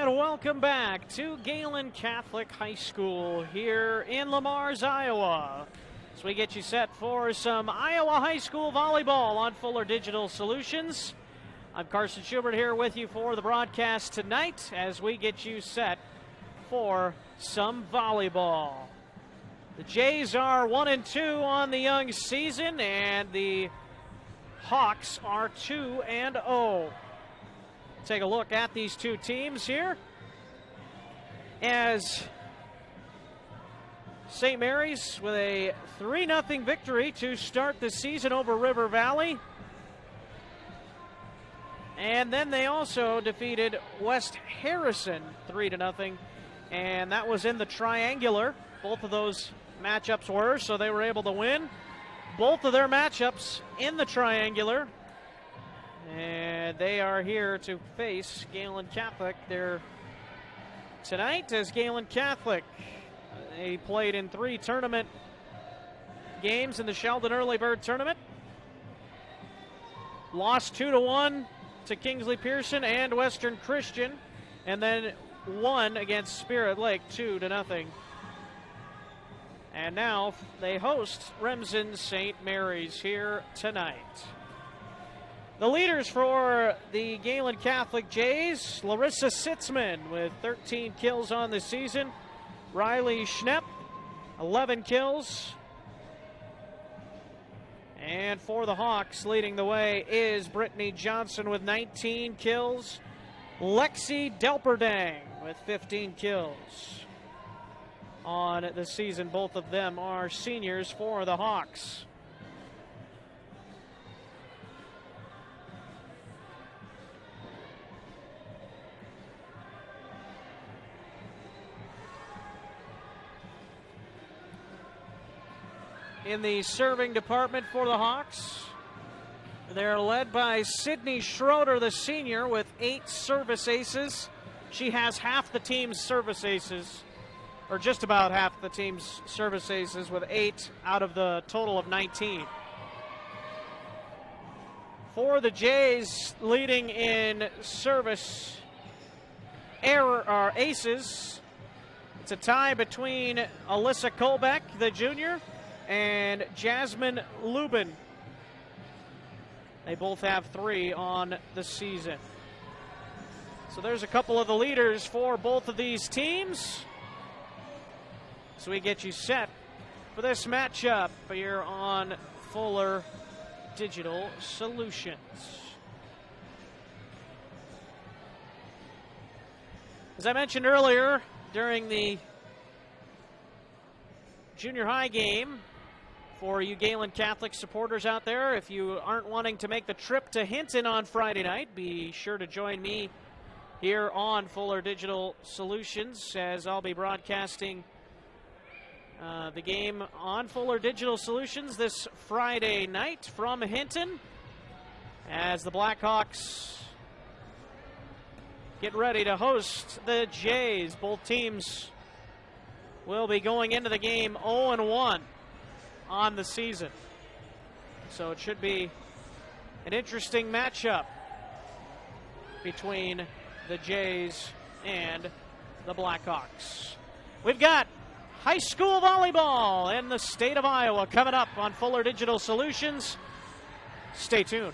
And welcome back to Gehlen Catholic High School here in Lamars, Iowa. As we get you set for some Iowa High School volleyball on Fuller Digital Solutions. I'm Carson Schubert here with you for the broadcast tonight as we get you set for some volleyball. The Jays are 1-2 on the young season, and the Hawks are 2-0. Take a look at these two teams here as St. Mary's with a 3-0 victory to start the season over River Valley. And then they also defeated West Harrison 3-0, and that was in the triangular. Both of those matchups were, so they were able to win both of their matchups in the triangular. And they are here to face Gehlen Catholic there tonight as Gehlen Catholic. They played in 3 tournament games in the Sheldon Early Bird Tournament. Lost 2-1 to Kingsley Pearson and Western Christian, and then won against Spirit Lake 2-0. And now they host Remsen St. Mary's here tonight. The leaders for the Gehlen Catholic Jays, Larissa Sitzman with 13 kills on the season. Riley Schnepp, 11 kills. And for the Hawks, leading the way is Brittany Johnson with 19 kills. Lexi Delperdang with 15 kills on the season. Both of them are seniors for the Hawks. In the serving department for the Hawks, they're led by Sydney Schroeder, the senior, with 8 service aces. She has half the team's service aces, or just about half the team's service aces, with 8 out of the total of 19. For the Jays, leading in service aces, it's a tie between Alyssa Kolbeck, the junior, and Jasmine Lubin. They both have 3 on the season. So there's a couple of the leaders for both of these teams. So we get you set for this matchup here on Fuller Digital Solutions. As I mentioned earlier, during the junior high game, for you Gehlen Catholic supporters out there, if you aren't wanting to make the trip to Hinton on Friday night, be sure to join me here on Fuller Digital Solutions as I'll be broadcasting the game on Fuller Digital Solutions this Friday night from Hinton as the Blackhawks get ready to host the Jays. Both teams will be going into the game 0-1 on the season. So it should be an interesting matchup between the Jays and the Blackhawks. We've got high school volleyball in the state of Iowa coming up on Fuller Digital Solutions. Stay tuned.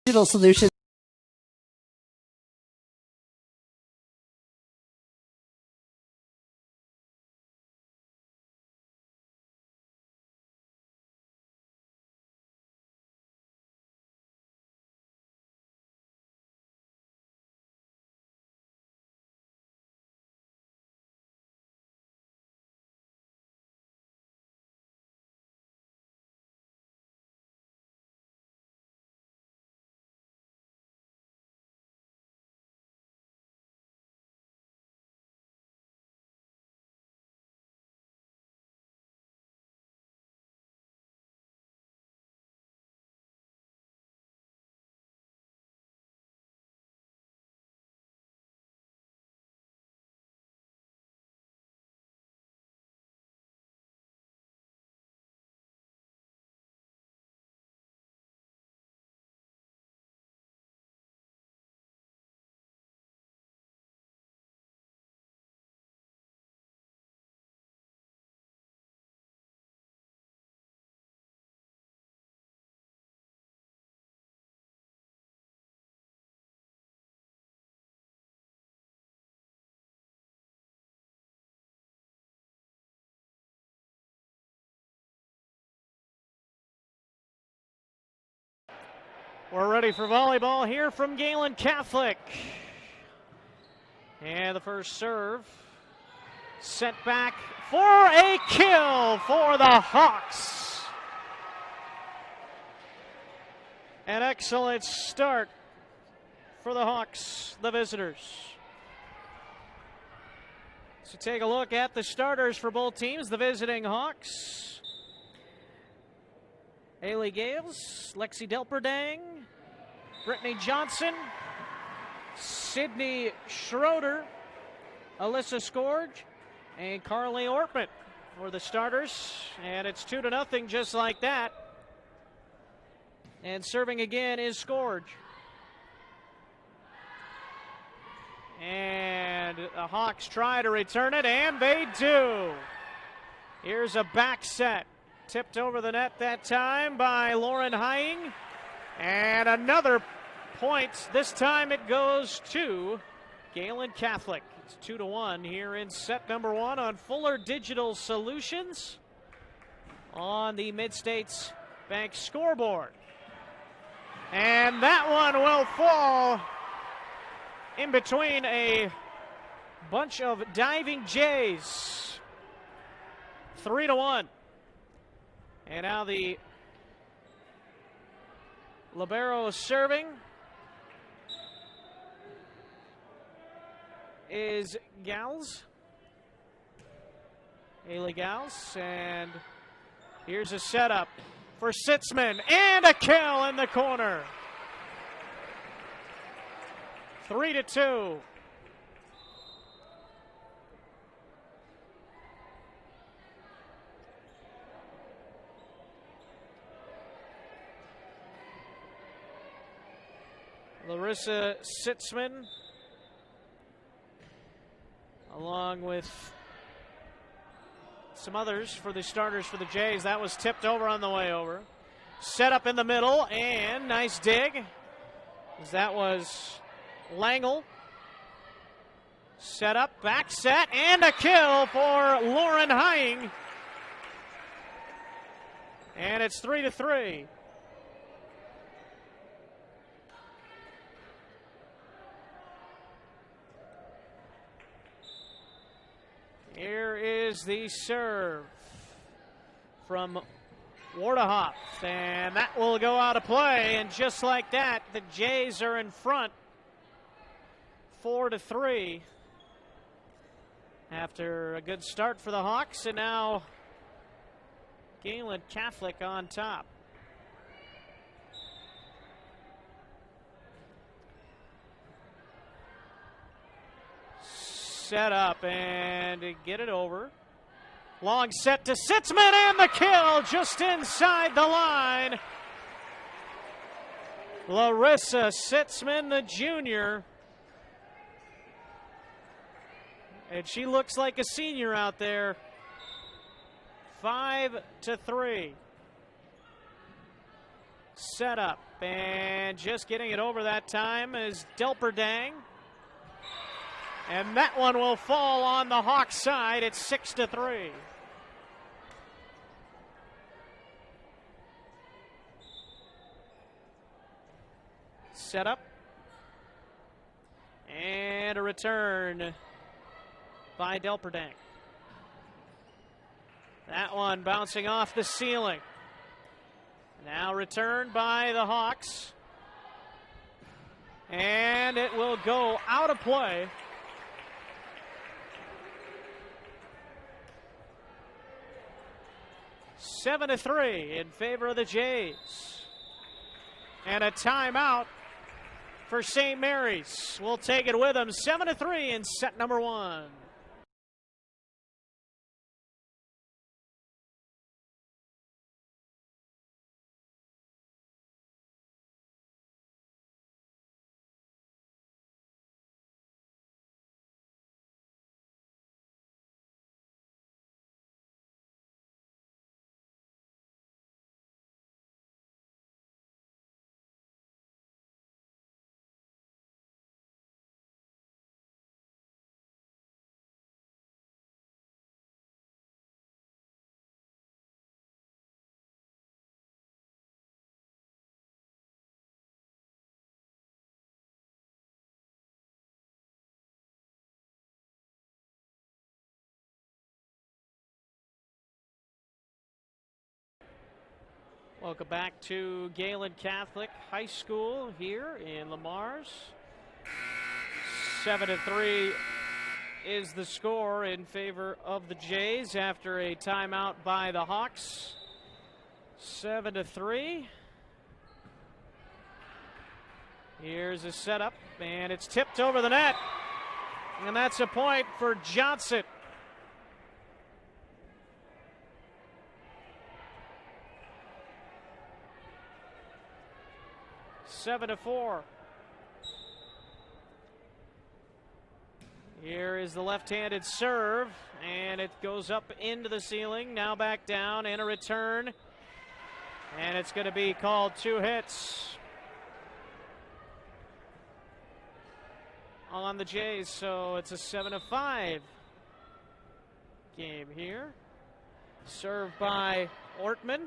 Digital solutions.
We're ready for volleyball here from Gehlen Catholic. And the first serve sent back for a kill for the Hawks. An excellent start for the Hawks, the visitors. So take a look at the starters for both teams. The visiting Hawks: Haley Gales, Lexi Delperdang, Brittany Johnson, Sydney Schroeder, Alyssa Scourge, and Carly Ortman were the starters. And it's 2-0 just like that. And serving again is Scourge. And the Hawks try to return it, and they do. Here's a back set. Tipped over the net that time by Lauren Hying. And another point. This time it goes to Gehlen Catholic. It's 2-1 here in set number 1 on Fuller Digital Solutions on the Mid-States Bank scoreboard. And that one will fall in between a bunch of diving Jays. 3-1. And now the libero serving is Gals. Haley Gals. And here's a setup for Sitzman. And a kill in the corner. 3-2. Larissa Sitzman, along with some others for the starters for the Jays. That was tipped over on the way over. Set up in the middle, and nice dig. That was Langle. Set up, back set, and a kill for Lauren Hying. And it's 3-3. Here is the serve from Wardehoff, and that will go out of play. And just like that, the Jays are in front, 4-3, after a good start for the Hawks, and now Gehlen Catholic on top. Set up and get it over. Long set to Sitzman, and the kill just inside the line. Larissa Sitzman, the junior. And she looks like a senior out there. 5-3. Set up, and just getting it over that time is Delperdang. And that one will fall on the Hawks side. It's 6-3. Set up. And a return by Delperdang. That one bouncing off the ceiling. Now returned by the Hawks. And it will go out of play. 7-3 in favor of the Jays. And a timeout for St. Mary's. We'll take it with them. 7-3 in set number 1. Welcome back to Gehlen Catholic High School here in Lamars. 7-3 is the score in favor of the Jays after a timeout by the Hawks. 7-3. Here's a setup, and it's tipped over the net. And that's a point for Johnson. 7-4. Here is the left-handed serve, and it goes up into the ceiling, now back down, and a return. And it's going to be called 2 hits on the Jays, so it's a 7-5 game here. Served by Ortman.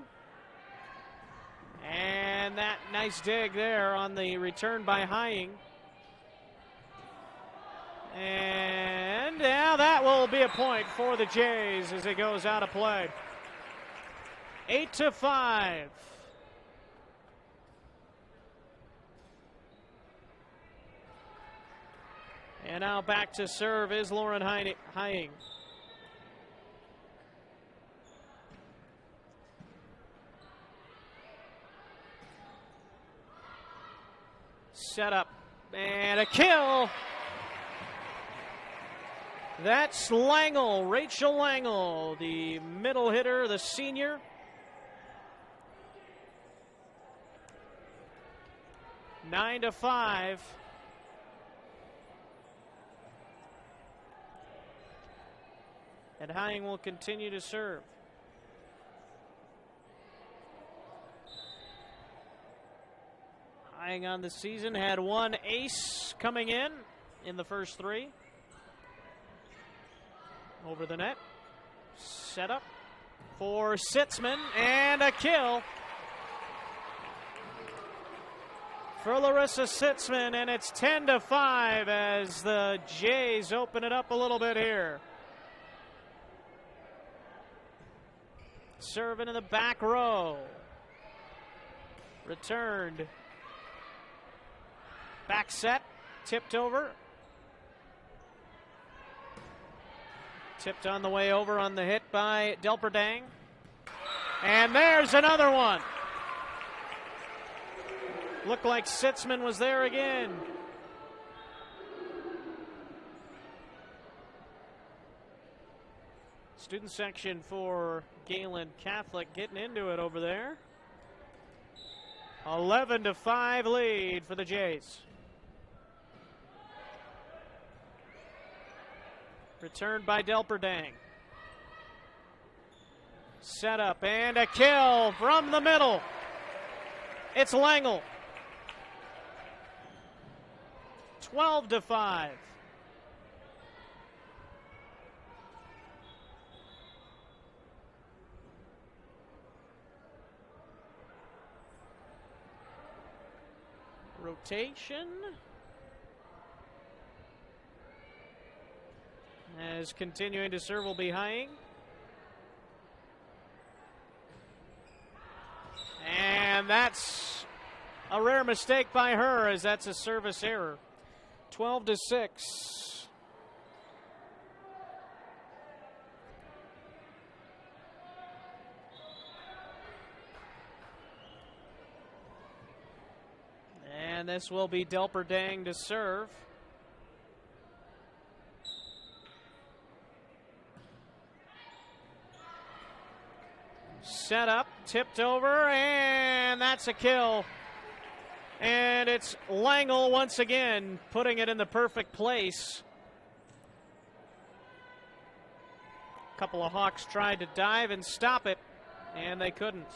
And that nice dig there on the return by Hying. And now that will be a point for the Jays as it goes out of play. 8-5. And now back to serve is Lauren Hying. Set up and a kill. That's Langle, Rachel Langle, the middle hitter, the senior. 9-5. And Hying will continue to serve. Hying on the season had 1 ace coming in the first 3. Over the net. Set up for Sitzman and a kill for Larissa Sitzman, and it's 10-5 as the Jays open it up a little bit here. Serving in the back row. Returned. Back set. Tipped over. Tipped on the way over on the hit by Delperdang. And there's another one. Looked like Sitzman was there again. Student section for Gehlen Catholic getting into it over there. 11-5 lead for the Jays. Returned by Delperdang. Set up and a kill from the middle. It's Langle. 12-5. Rotation. As continuing to serve will be Hying. And that's a rare mistake by her, as that's a service error. 12-6. And this will be Delperdang to serve. Set up, tipped over, and that's a kill. And it's Langle once again putting it in the perfect place. A couple of Hawks tried to dive and stop it, and they couldn't.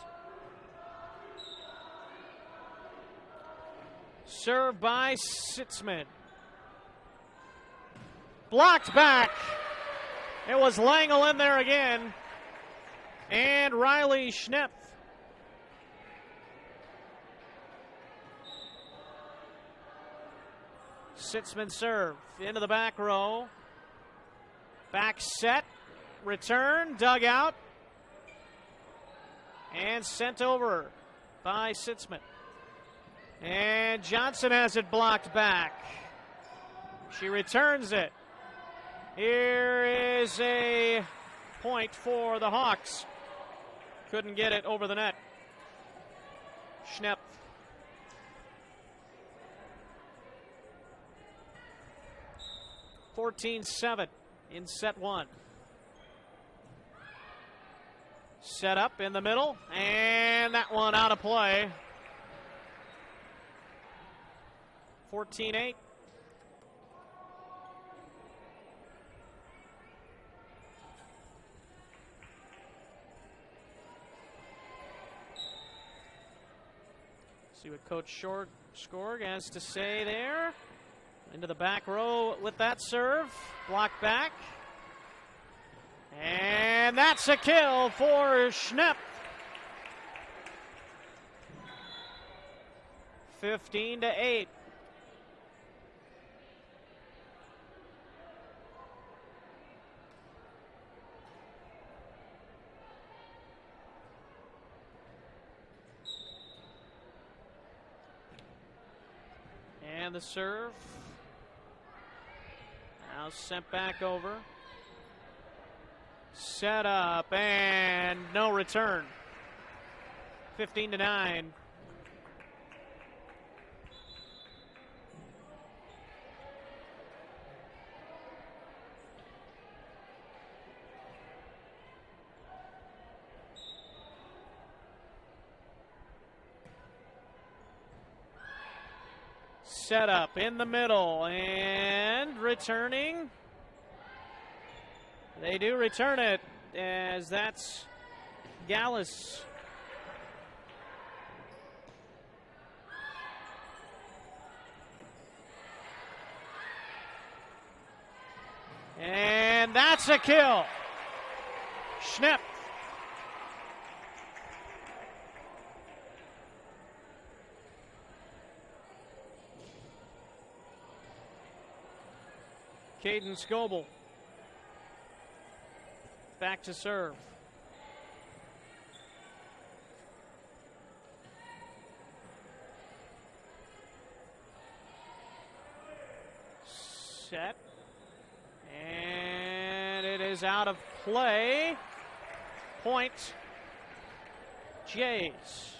Served by Sitzman. Blocked back. It was Langle in there again. And Riley Schnepp. Sitzman serve into the back row. Back set. Return. Dug out. And sent over by Sitzman. And Johnson has it blocked back. She returns it. Here is a point for the Hawks. Couldn't get it over the net. Schnepp. (14-7) in set one. Set up in the middle, and that one out of play. 14-8. See what Coach Skorg has to say there. Into the back row with that serve. Blocked back. And that's a kill for Schnepp. 15-8. And the serve. Now sent back over. Set up and no return. 15-9. Set up in the middle and returning. They do return it, as that's Gallus. And that's a kill. Schnepp. Caden Scoble. Back to serve. Set. And it is out of play. Point. Jays.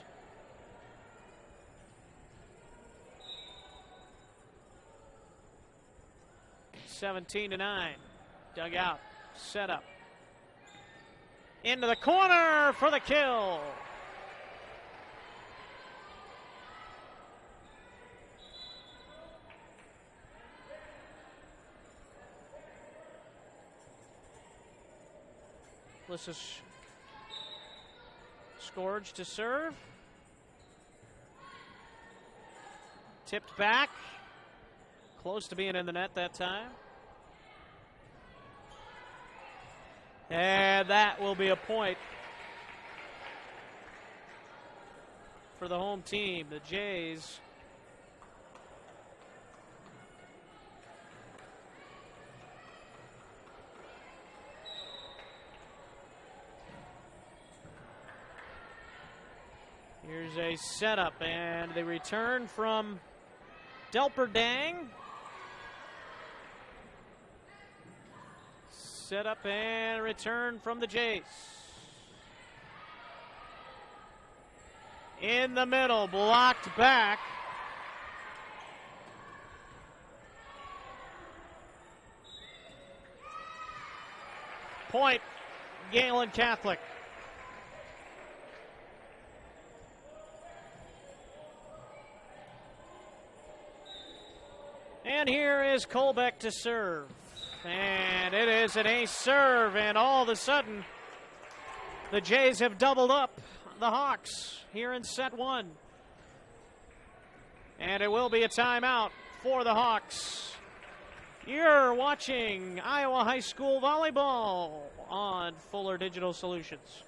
(17-9). Dug out. Set up. Into the corner for the kill. This is Scourge to serve. Tipped back. Close to being in the net that time. And that will be a point for the home team, the Jays. Here's a setup, and the return from Delperdang. Set up and return from the Jays. In the middle, blocked back. Point, Gehlen Catholic. And here is Colbeck to serve. And it is an ace serve, and all of a sudden, the Jays have doubled up the Hawks here in set one. And it will be a timeout for the Hawks. You're watching Iowa High School Volleyball on Fuller Digital Solutions.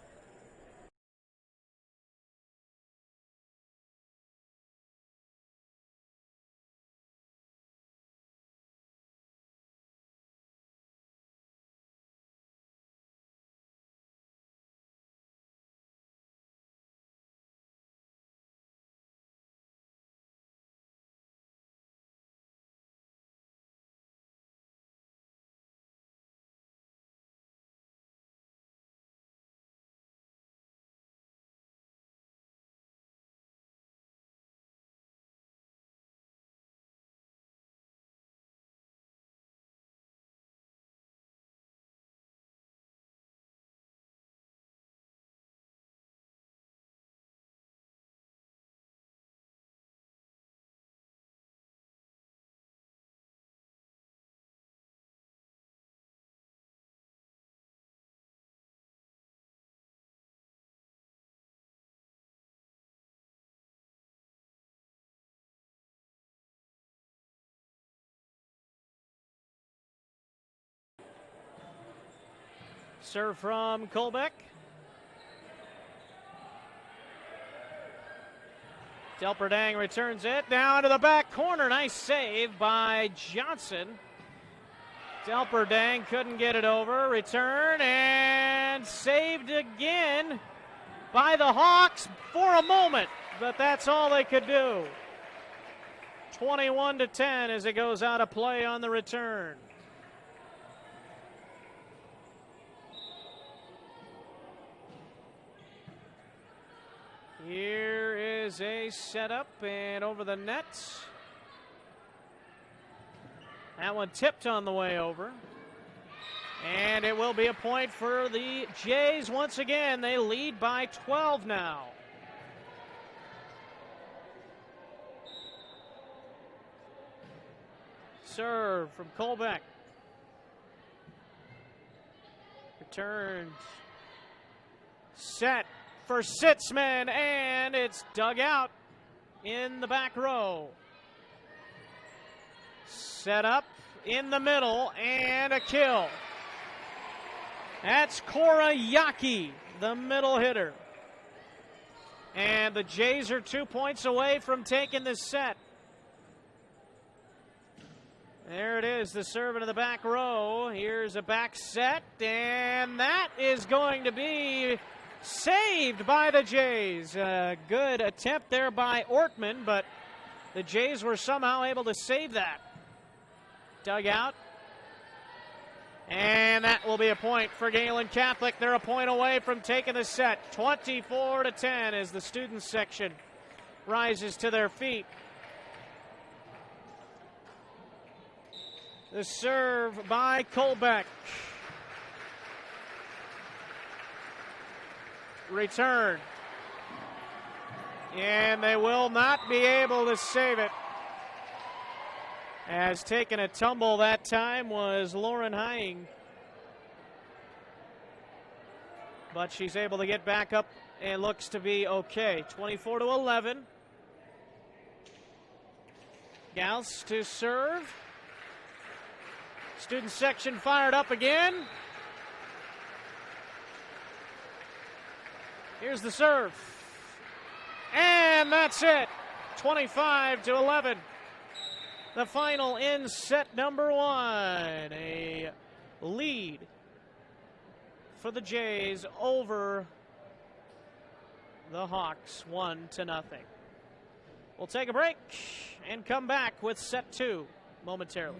Serve from Colbeck. Delperdang returns it down to the back corner. Nice save by Johnson. Delperdang couldn't get it over. Return and saved again by the Hawks for a moment, but that's all they could do. 21-10 as it goes out of play on the return. Here is a setup and over the net. That one tipped on the way over. And it will be a point for the Jays once again. They lead by 12 now. Serve from Colbeck. Returns. Set for Sitzman, and it's dug out in the back row. Set up in the middle, and a kill. That's Cora Yaki, the middle hitter. And the Jays are 2 points away from taking this set. There it is, the serve into the back row. Here's a back set, and that is going to be saved by the Jays. A good attempt there by Ortman, but the Jays were somehow able to save that. Dug out. And that will be a point for Gehlen Catholic. They're a point away from taking the set. 24-10 as the student section rises to their feet. The serve by Colbeck. Return. And they will not be able to save it. As taking a tumble that time was Lauren Hying. But she's able to get back up and looks to be okay. 24-11. Gauss to serve. Student section fired up again. Here's the serve. And that's it. 25-11. The final in set number 1. A lead for the Jays over the Hawks, 1-0. We'll take a break and come back with set 2 momentarily.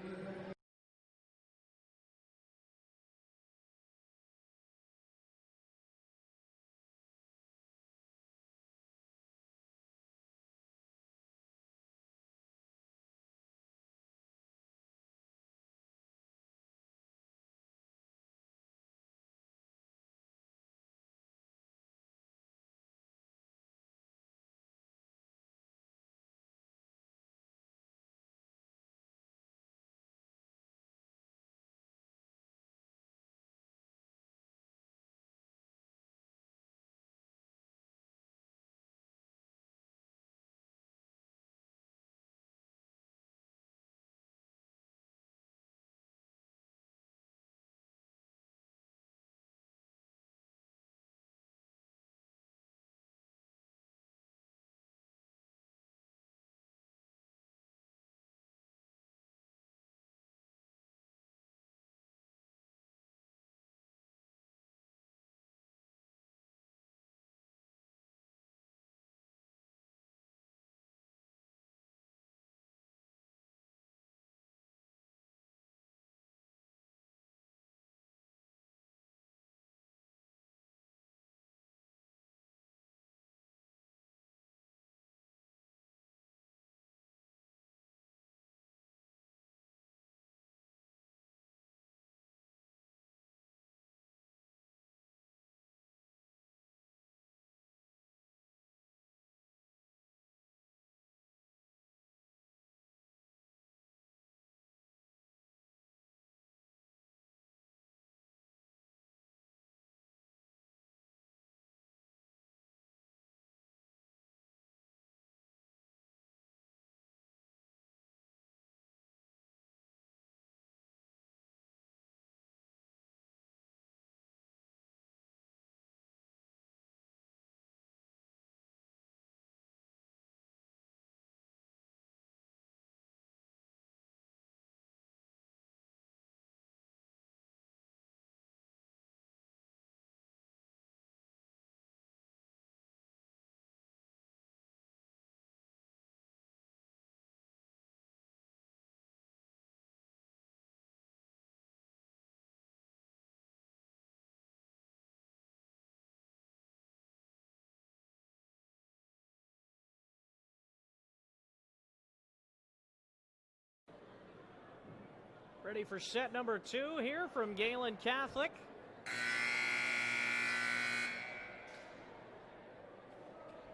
Ready for set number 2 here from Gehlen Catholic.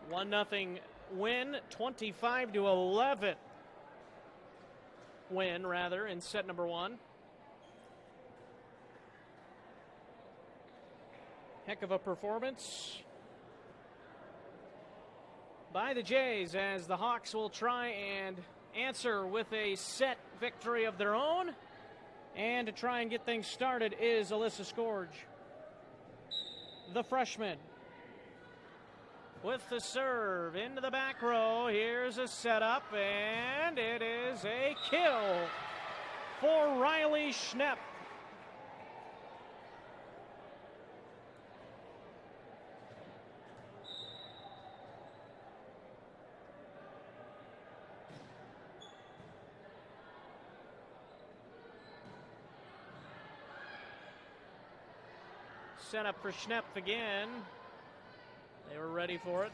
One nothing win, 25-11 win rather in set number 1. Heck of a performance by the Jays as the Hawks will try and answer with a set victory of their own. And to try and get things started is Alyssa Scourge, the freshman. With the serve into the back row, here's a setup, and it is a kill for Riley Schnepp. Set up for Schnepp again. They were ready for it.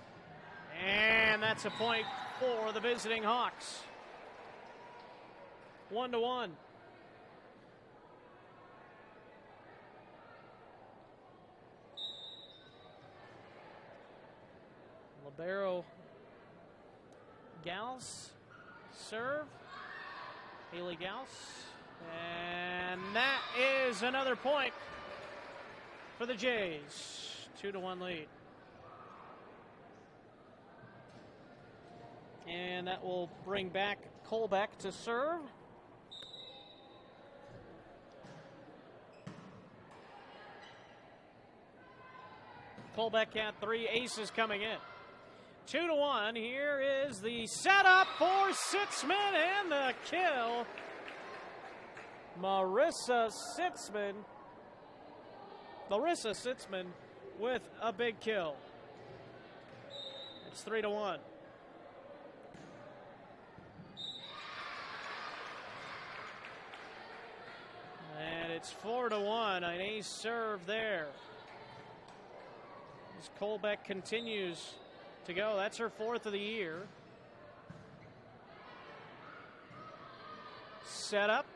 And that's a point for the visiting Hawks. 1-1. Libero Gauss serve. Haley Gauss. And that is another point for the Jays. 2-1 lead. And that will bring back Colbeck to serve. Colbeck had 3 aces coming in. 2-1. Here is the setup for Sitzman and the kill. Larissa Sitzman with a big kill. It's 3-1. And it's 4-1. An ace serve there. As Colbeck continues to go. That's her 4th of the year. Set up.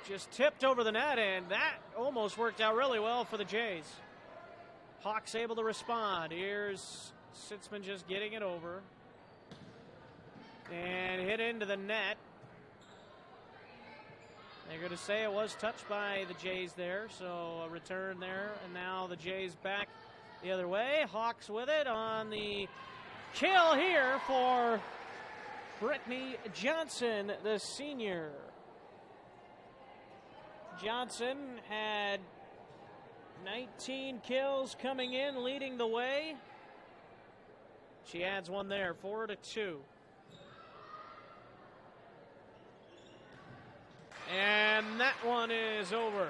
Just tipped over the net, and that almost worked out really well for the Jays. Hawks able to respond. Here's Sitzman just getting it over. And hit into the net. They're going to say it was touched by the Jays there, so a return there. And now the Jays back the other way. Hawks with it on the kill here for Brittany Johnson, the senior. Johnson had 19 kills coming in, leading the way. She adds one there, 4-2. And that one is over.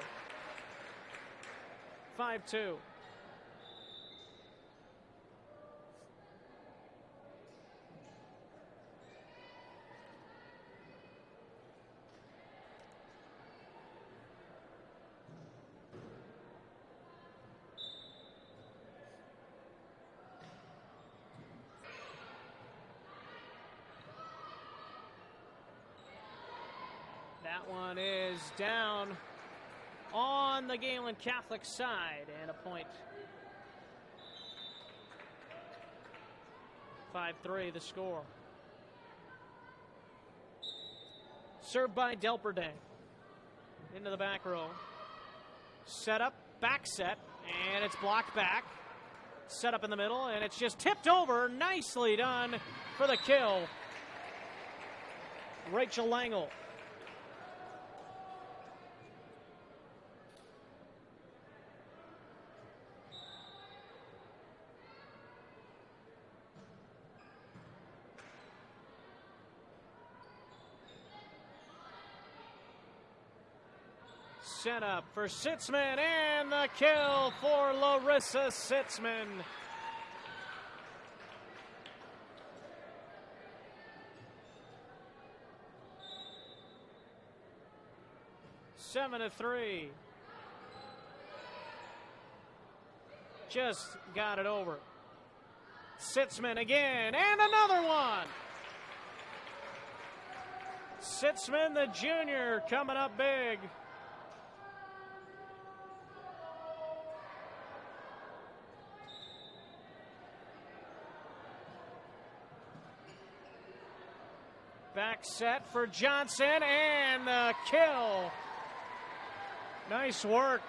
5-2. That one is down on the Gehlen Catholic side, and a point. 5-3 the score. Served by Delperdang. Into the back row. Set up, back set, and it's blocked back. Set up in the middle, and it's just tipped over. Nicely done for the kill. Rachel Langle. Set up for Sitzman, and the kill for Larissa Sitzman. Seven to 3. Just got it over. Sitzman again, and another one. Sitzman, the junior, coming up big. Back set for Johnson, and the kill. Nice work.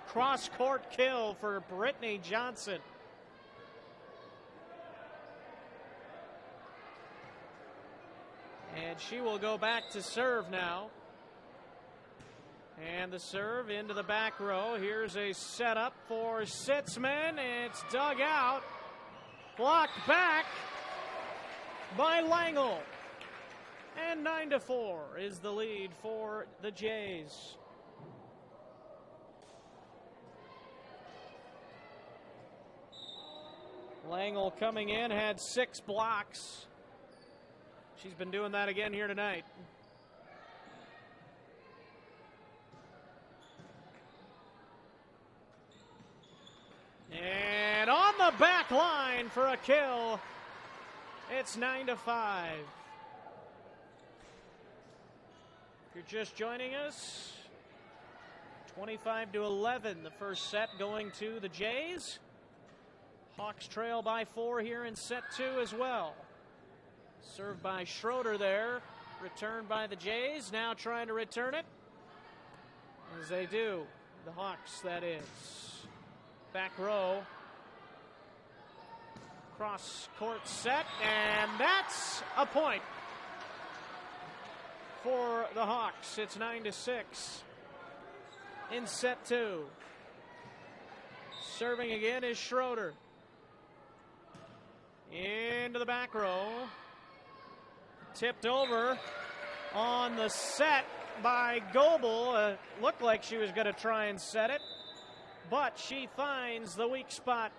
Cross-court kill for Brittany Johnson. And she will go back to serve now. And the serve into the back row. Here's a setup for Sitzman. It's dug out. Blocked back by Langle. And 9-4 is the lead for the Jays. Langle coming in, had 6 blocks. She's been doing that again here tonight. And on the back line for a kill. It's 9-5. If you're just joining us, 25-11, the first set going to the Jays. Hawks trail by 4 here in set 2 as well. Served by Schroeder there, returned by the Jays, now trying to return it. As they do, the Hawks, that is. Back row. Cross court set, and that's a point. for the Hawks. It's 9-6 in set 2. Serving again is Schroeder. Into the back row. Tipped over on the set by Goebel. Looked like she was going to try and set it, but she finds the weak spot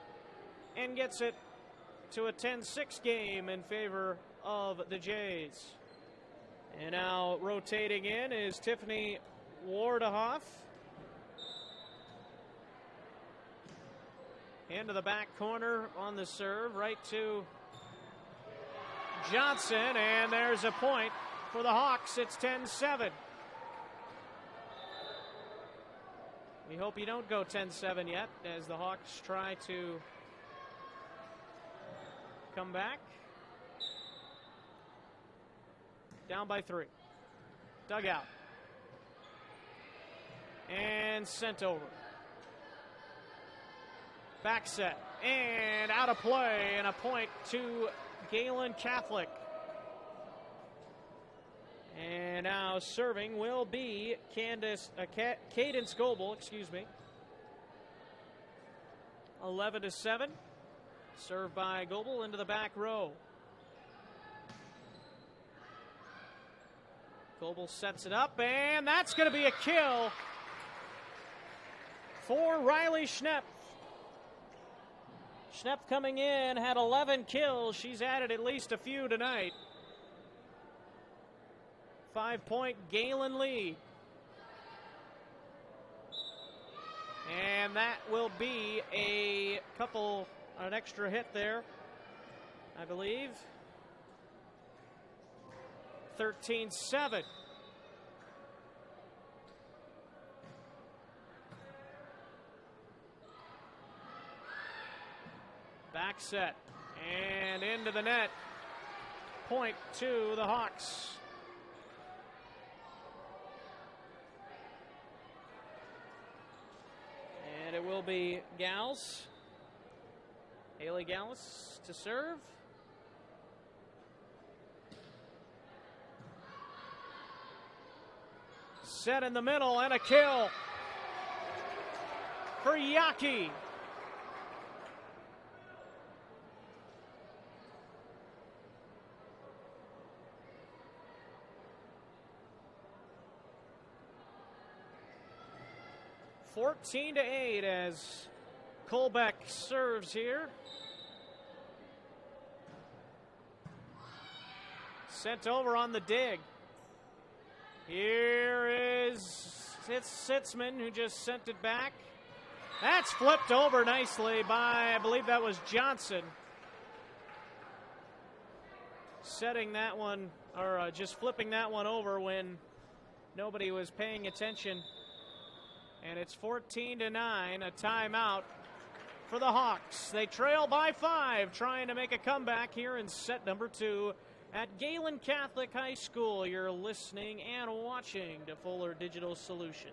and gets it to a 10-6 game in favor of the Jays. And now rotating in is Tiffany Wardehoff. Into the back corner on the serve, right to Johnson, and there's a point for the Hawks. It's 10-7. We hope you don't go 10-7 yet as the Hawks try to come back. Down by 3. Dug out. And sent over. Back set. And out of play, and a point to Gehlen Catholic. And now serving will be Cadence Goebel, 11-7. Served by Goebel into the back row. Goebel sets it up, and that's going to be a kill for Riley Schnepp. Schnepp coming in, had 11 kills. She's added at least a few tonight. 5-point Gehlen lead. And that will be an extra hit there, I believe. 13-7. Back set and into the net. Point to the Hawks. And it will be Gals. Haley Gals to serve. Set in the middle and a kill for Yaki. Fourteen to 8 as Colbeck serves here. Sent over on the dig. Here is Sitzman, who just sent it back. That's flipped over nicely by, I believe that was Johnson. Setting that one, or just flipping that one over when nobody was paying attention. And it's 14-9, a timeout for the Hawks. They trail by 5, trying to make a comeback here in set number 2 at Gehlen Catholic High School. You're listening and watching to Fuller Digital Solutions.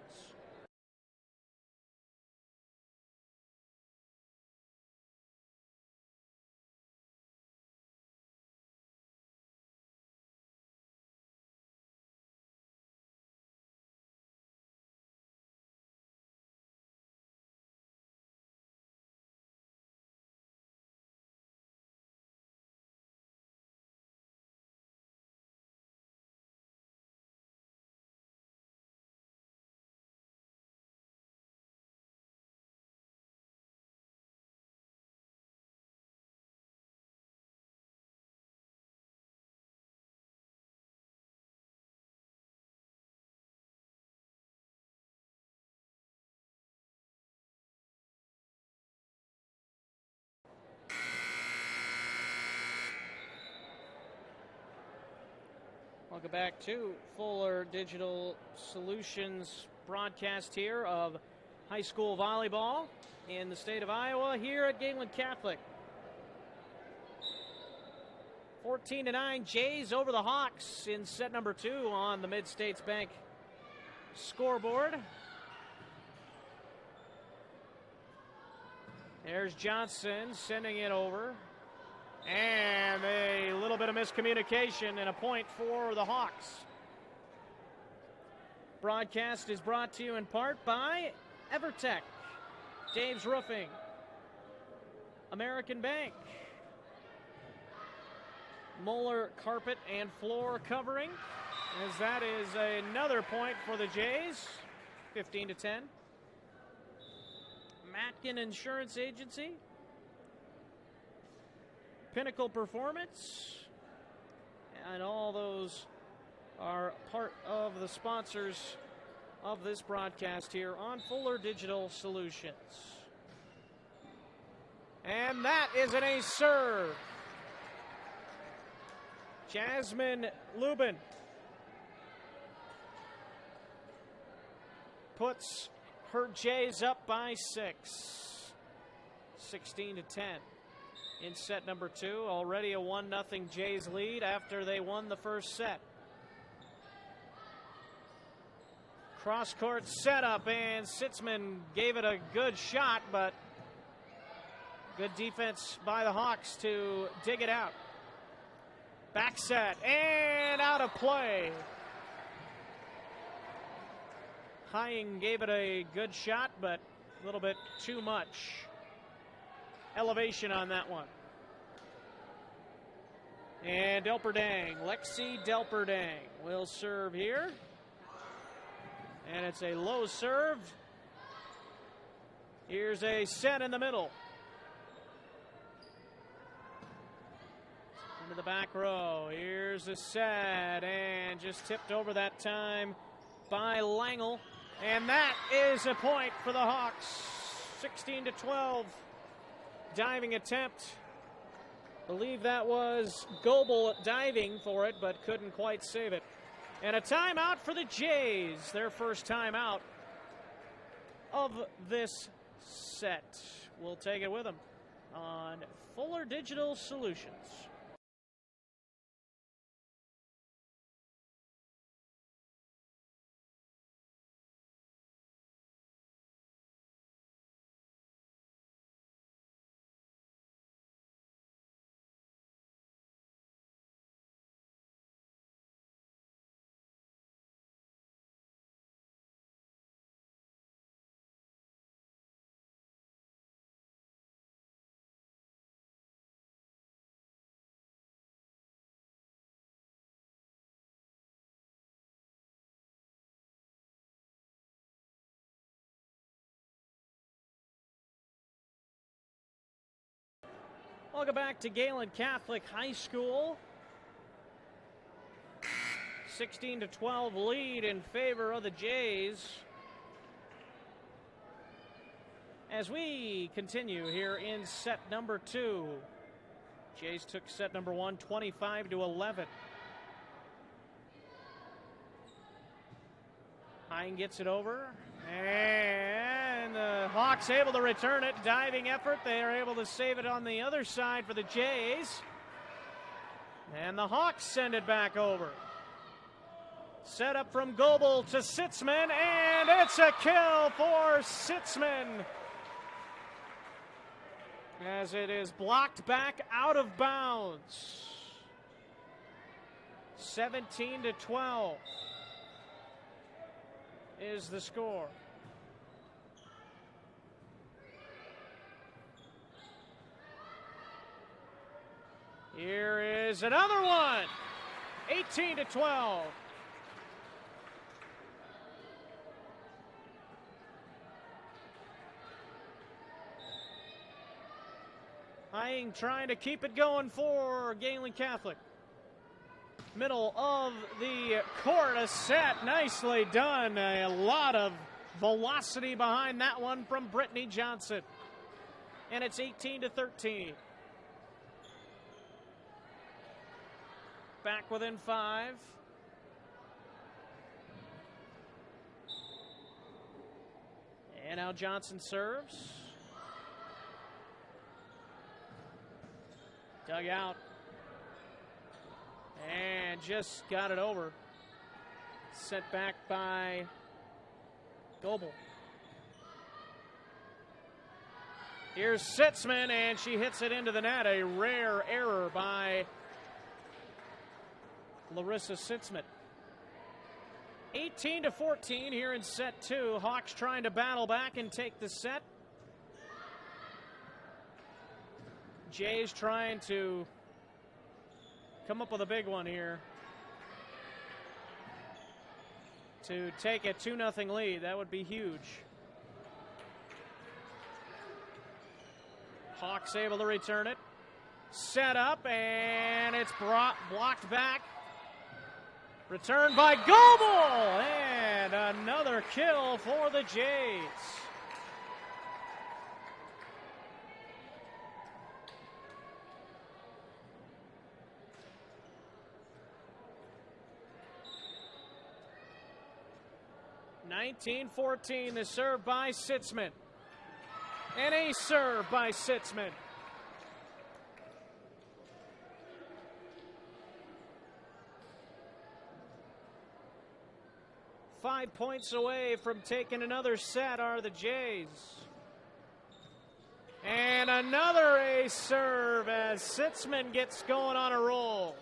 Welcome back to Fuller Digital Solutions broadcast here of high school volleyball in the state of Iowa here at Gehlen Catholic. 14-9, Jays over the Hawks in set number 2 on the Mid-States Bank scoreboard. There's Johnson sending it over. And a little bit of miscommunication and a point for the Hawks. broadcast is brought to you in part by EverTech, Dave's Roofing, American Bank, Moeller Carpet and Floor Covering, as that is another point for the Jays, 15-10. Matkin Insurance Agency, Pinnacle Performance, and all those are part of the sponsors of this broadcast here on Fuller Digital Solutions. And that is an ace serve. Jasmine Lubin puts her Jays up by 6, 16-10. In set number 2, already a 1-0 Jays lead after they won the first set. Cross-court setup, and Sitzman gave it a good shot, but good defense by the Hawks to dig it out. Back set, and out of play. Hying gave it a good shot, but a little bit too much elevation on that one. And Delperdang, Lexi Delperdang will serve here. And it's a low serve. Here's a set in the middle. Into the back row. Here's a set, and just tipped over that time by Langle. And that is a point for the Hawks. 16-12. Diving attempt. Believe that was Goebel diving for it, but couldn't quite save it. And a timeout for the Jays. Their first timeout of this set. We'll take it with them on Fuller Digital Solutions. Welcome back to Gehlen Catholic High School. 16-12 lead in favor of the Jays. As we continue here in set number 2. Jays took set number 1, 25-11. Hine gets it over. And the Hawks able to return it. Diving effort. They are able to save it on the other side for the Jays. And the Hawks send it back over. Set up from Goebel to Sitzman. And it's a kill for Sitzman, as it is blocked back out of bounds. 17-12 is the score. Here is another one. 18-12. Hying trying to keep it going for Gehlen Catholic. Middle of the court, a set. Nicely done. A lot of velocity behind that one from Brittany Johnson. And it's 18-13. Back within 5. And now Johnson serves. Dug out. And just got it over. Sent back by Goebel. Here's Sitzman, and she hits it into the net. A rare error by Larissa Sitzman. 18-14 here in set 2. Hawks trying to battle back and take the set. Jays trying to come up with a big one here to take a 2-0 lead. That would be huge. Hawks able to return it. Set up, and it's blocked back. Returned by Goebel, and another kill for the Jays. (19-14), the serve by Sitzman. And a serve by Sitzman. Five points away from taking another set are the Jays. And another ace serve as Sitzman gets going on a roll.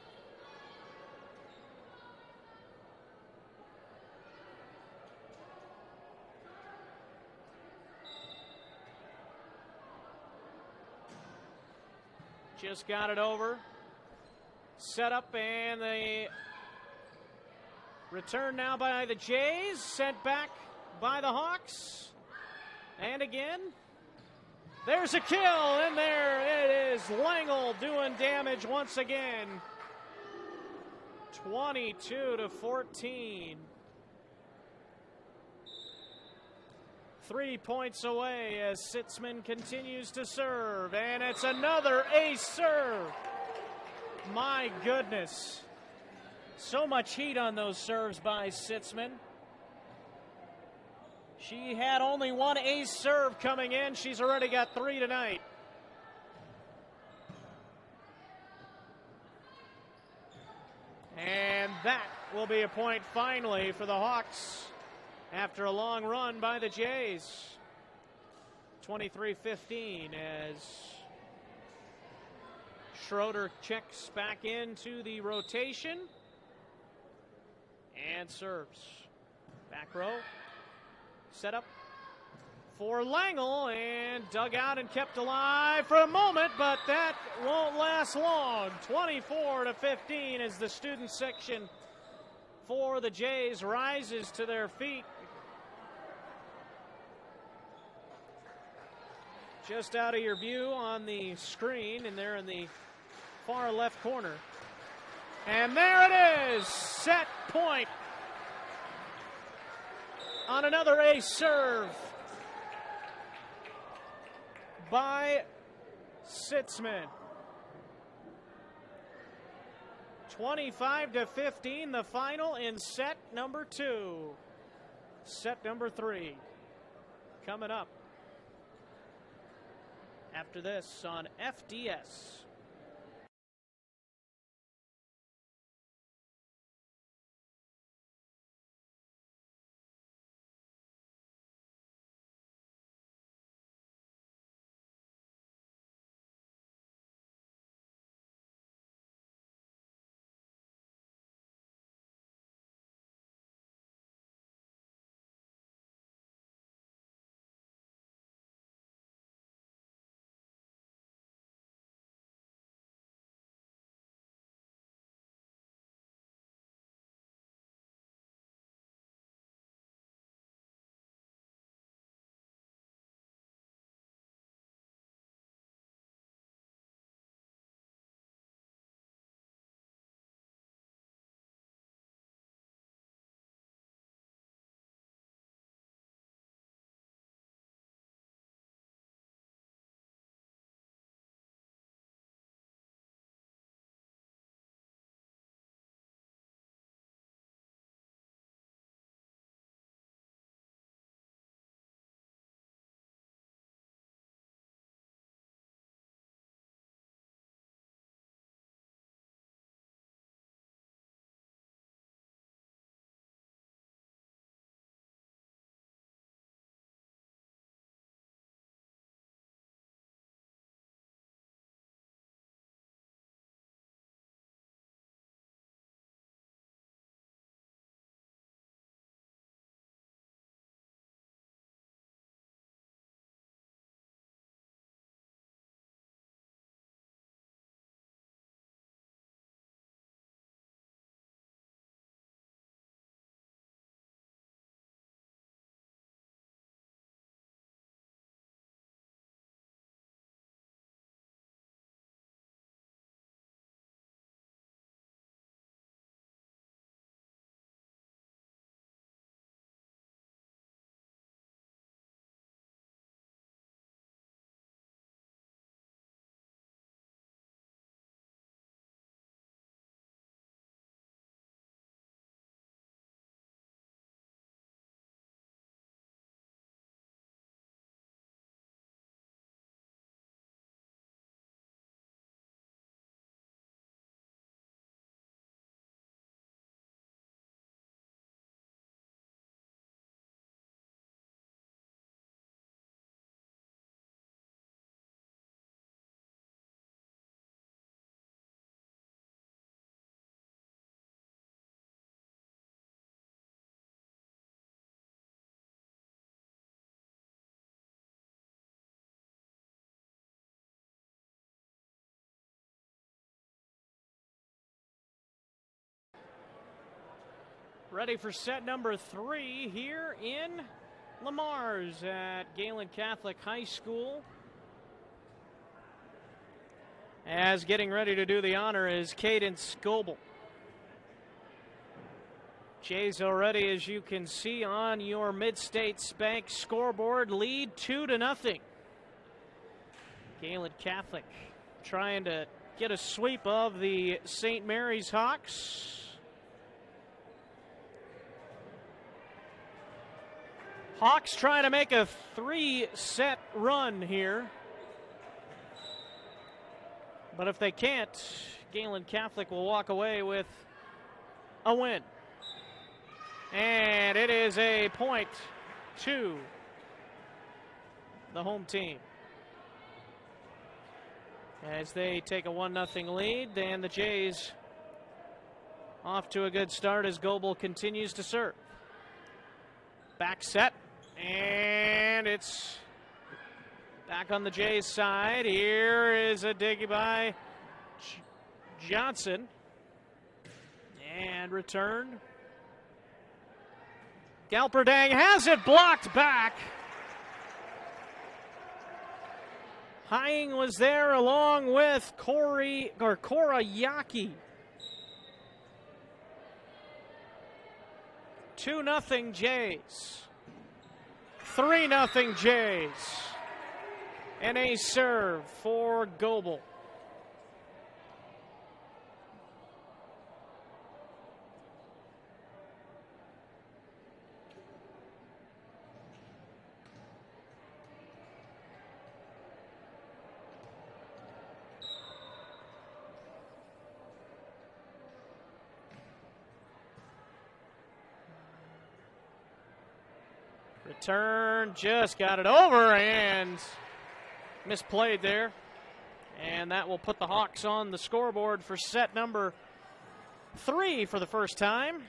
Just got it over. Set up, and the return now by the Jays. Sent back by the Hawks. And again, there's a kill, and there it is. Langle doing damage once again. 22-14. 3 points away as Sitzman continues to serve, and it's another ace serve. My goodness. So much heat on those serves by Sitzman. She had only one ace serve coming in. She's already got 3 tonight. And that will be a point finally for the Hawks after a long run by the Jays. 23-15 as Schroeder checks back into the rotation and serves. Back row. Set up for Langle, and dug out and kept alive for a moment, but that won't last long. 24-15 as the student section for the Jays rises to their feet. Just out of your view on the screen, and they're in the far left corner. And there it is, set point on another ace serve by Sitzman. 25-15, the final in set number 2. Set number 3 coming up after this on FDS. ready for set number 3 here in Lamar's at Gehlen Catholic High School. As getting ready to do the honor is Cadence Goebel. Jays already, as you can see on your Mid-States Bank scoreboard, lead 2-0. Gehlen Catholic trying to get a sweep of the St. Mary's Hawks. Hawks trying to make a 3-set run here. But if they can't, Gehlen Catholic will walk away with a win. And it is a point to the home team. As they take a 1-0 lead, and the Jays off to a good start as Goebel continues to serve. Back set, and it's back on the Jays side. Here is a dig by Johnson, and returned. Galperdang has it blocked back. Hying was there along with Korayaki. 2-0 Jays. 3-0 Jays. And a serve for Goebel. Return, just got it over and misplayed there. And that will put the Hawks on the scoreboard for set number 3 for the first time.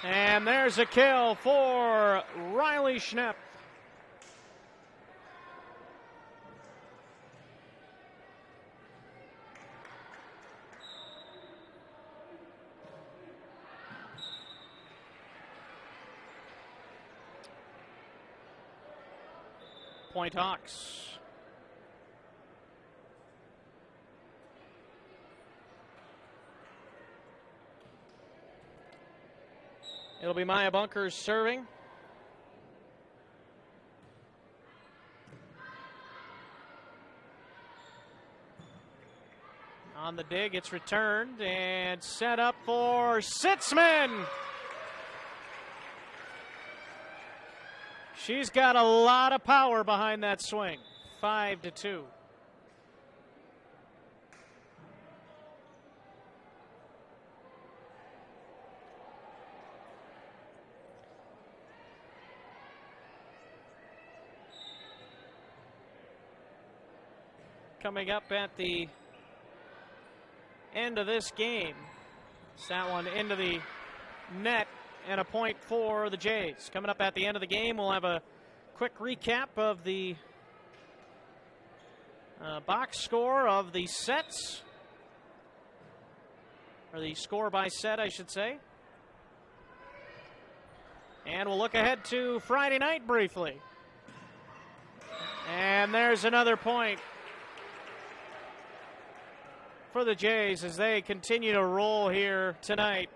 And there's a kill for Riley Schnepp. Point Hawks. It'll be Maya Bunkers serving. On the dig, it's returned and set up for Sitzman. She's got a lot of power behind that swing. 5-2. Coming up at the end of this game. It's that one into the net. And a point for the Jays. Coming up at the end of the game, we'll have a quick recap of the box score of the sets. Or the score by set, I should say. And we'll look ahead to Friday night briefly. And there's another point for the Jays as they continue to roll here tonight.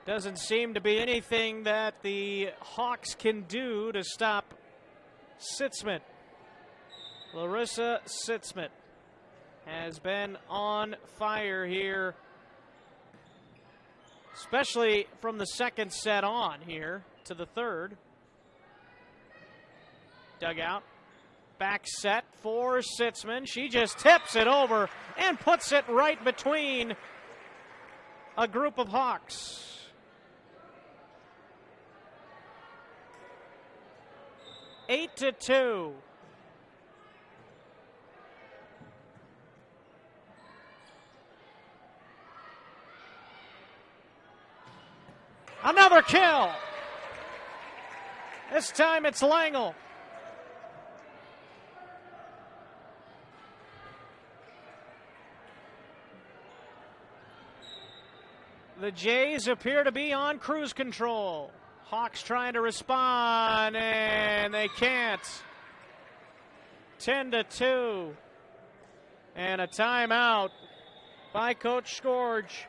Doesn't seem to be anything that the Hawks can do to stop Sitzman. Larissa Sitzman has been on fire here, especially from the second set on here to the third. Dugout. Back set for Sitzman. She just tips it over and puts it right between a group of Hawks. 8-2. Another kill. This time it's Langle. The Jays appear to be on cruise control. Hawks trying to respond, and they can't. 10-2. And a timeout by Coach Scourge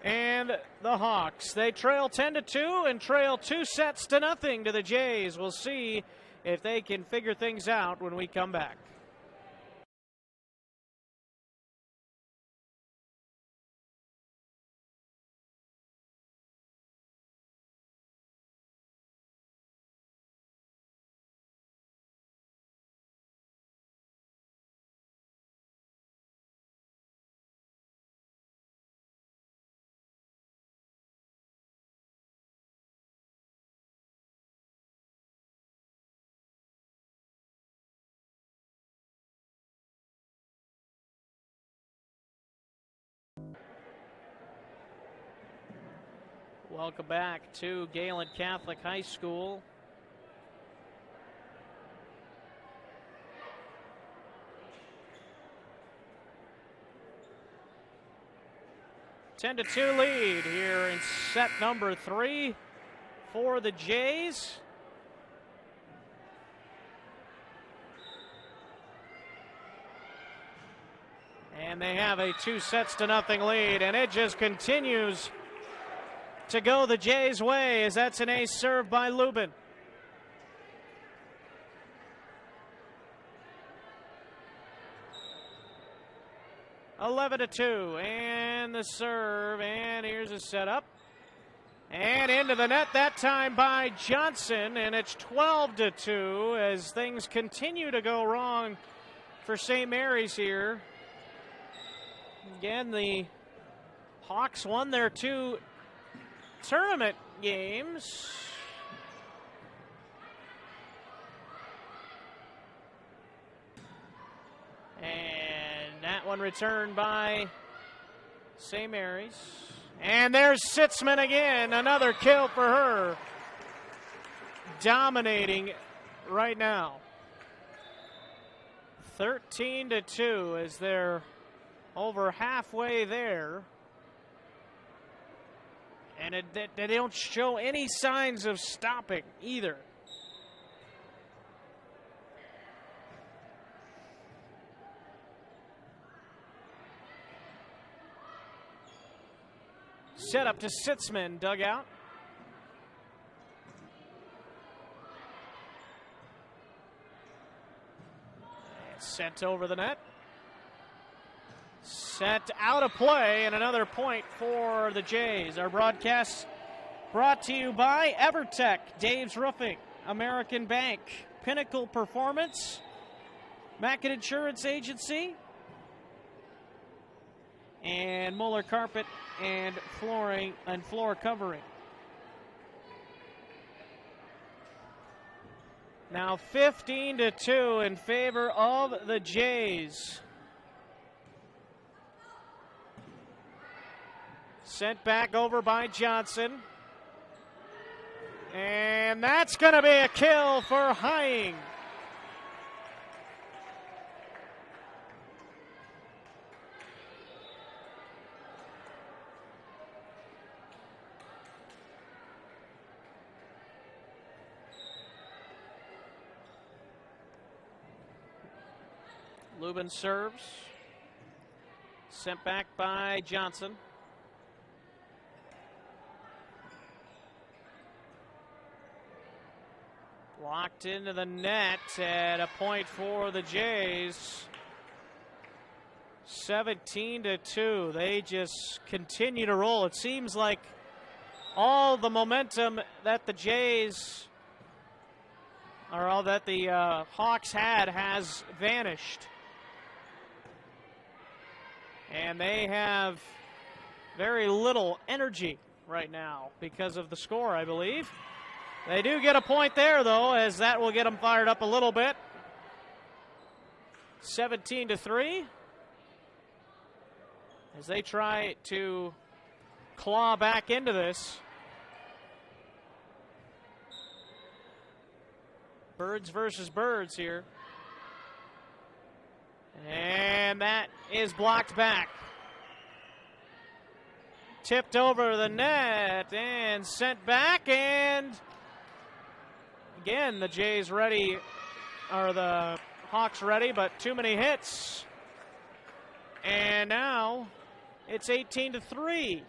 and the Hawks. They trail 10-2 and trail 2-0 to the Jays. We'll see if they can figure things out when we come back. Welcome back to Gehlen Catholic High School. A 10-2 lead here in set number 3 for the Jays. And they have a 2-0 lead, and it just continues to go the Jays' way as that's an ace serve by Lubin. (11-2), and the serve, and here's a setup. And into the net that time by Johnson, and it's 12-2 as things continue to go wrong for St. Mary's here. Again, the Hawks won their 2 tournament games. And that one returned by St. Mary's. And there's Sitzman again, another kill for her. Dominating right now. 13-2 as they're over halfway there. And they don't show any signs of stopping either. Set up to Sitzman, dugout. And sent over the net. Set out of play, and another point for the Jays. Our broadcast brought to you by Evertech, Dave's Roofing, American Bank, Pinnacle Performance, Mackett Insurance Agency, and Mueller Carpet and Flooring and Floor Covering. Now 15-2 in favor of the Jays. Sent back over by Johnson. And that's going to be a kill for Hying. Lubin serves. Sent back by Johnson. Locked into the net at a point for the Jays. 17-2. They just continue to roll. It seems like all the momentum that the Jays, or all that the Hawks had, has vanished. And they have very little energy right now because of the score, I believe. They do get a point there, though, as that will get them fired up a little bit. 17-3. As they try to claw back into this. Birds versus birds here. And that is blocked back. Tipped over the net and sent back. And again, the Jays ready, or the Hawks ready, but too many hits. And now it's 18-3.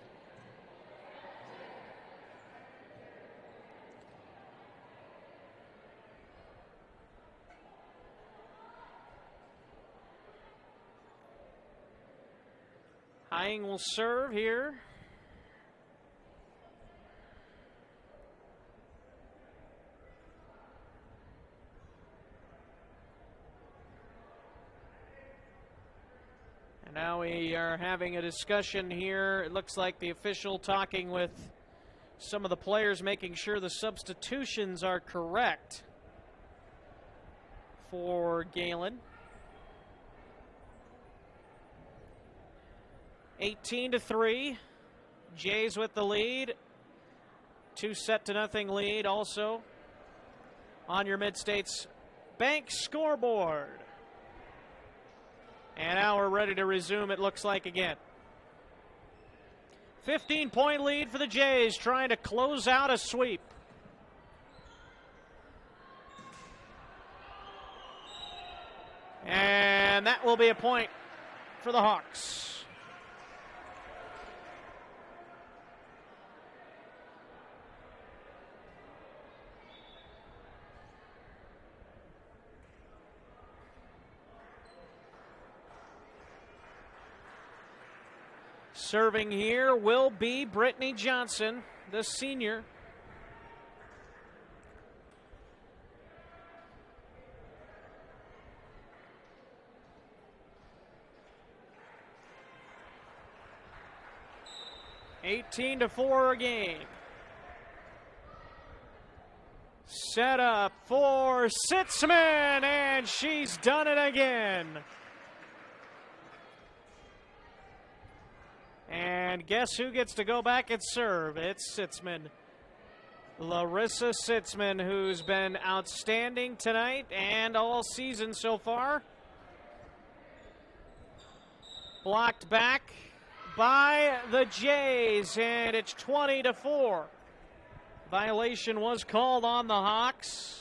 Hying will serve here. And now we are having a discussion here. It looks like the official talking with some of the players, making sure the substitutions are correct for Gehlen. 18-3. Jays with the lead. 2-0 lead also on your Mid-States Bank scoreboard. And now we're ready to resume, it looks like, again. 15-point lead for the Jays, trying to close out a sweep. And that will be a point for the Hawks. Serving here will be Brittany Johnson, the senior. (18-4) game. Set up for Sitzman, and she's done it again. And guess who gets to go back and serve? It's Sitzman. Larissa Sitzman, who's been outstanding tonight and all season so far. Blocked back by the Jays, and it's 20-4. Violation was called on the Hawks.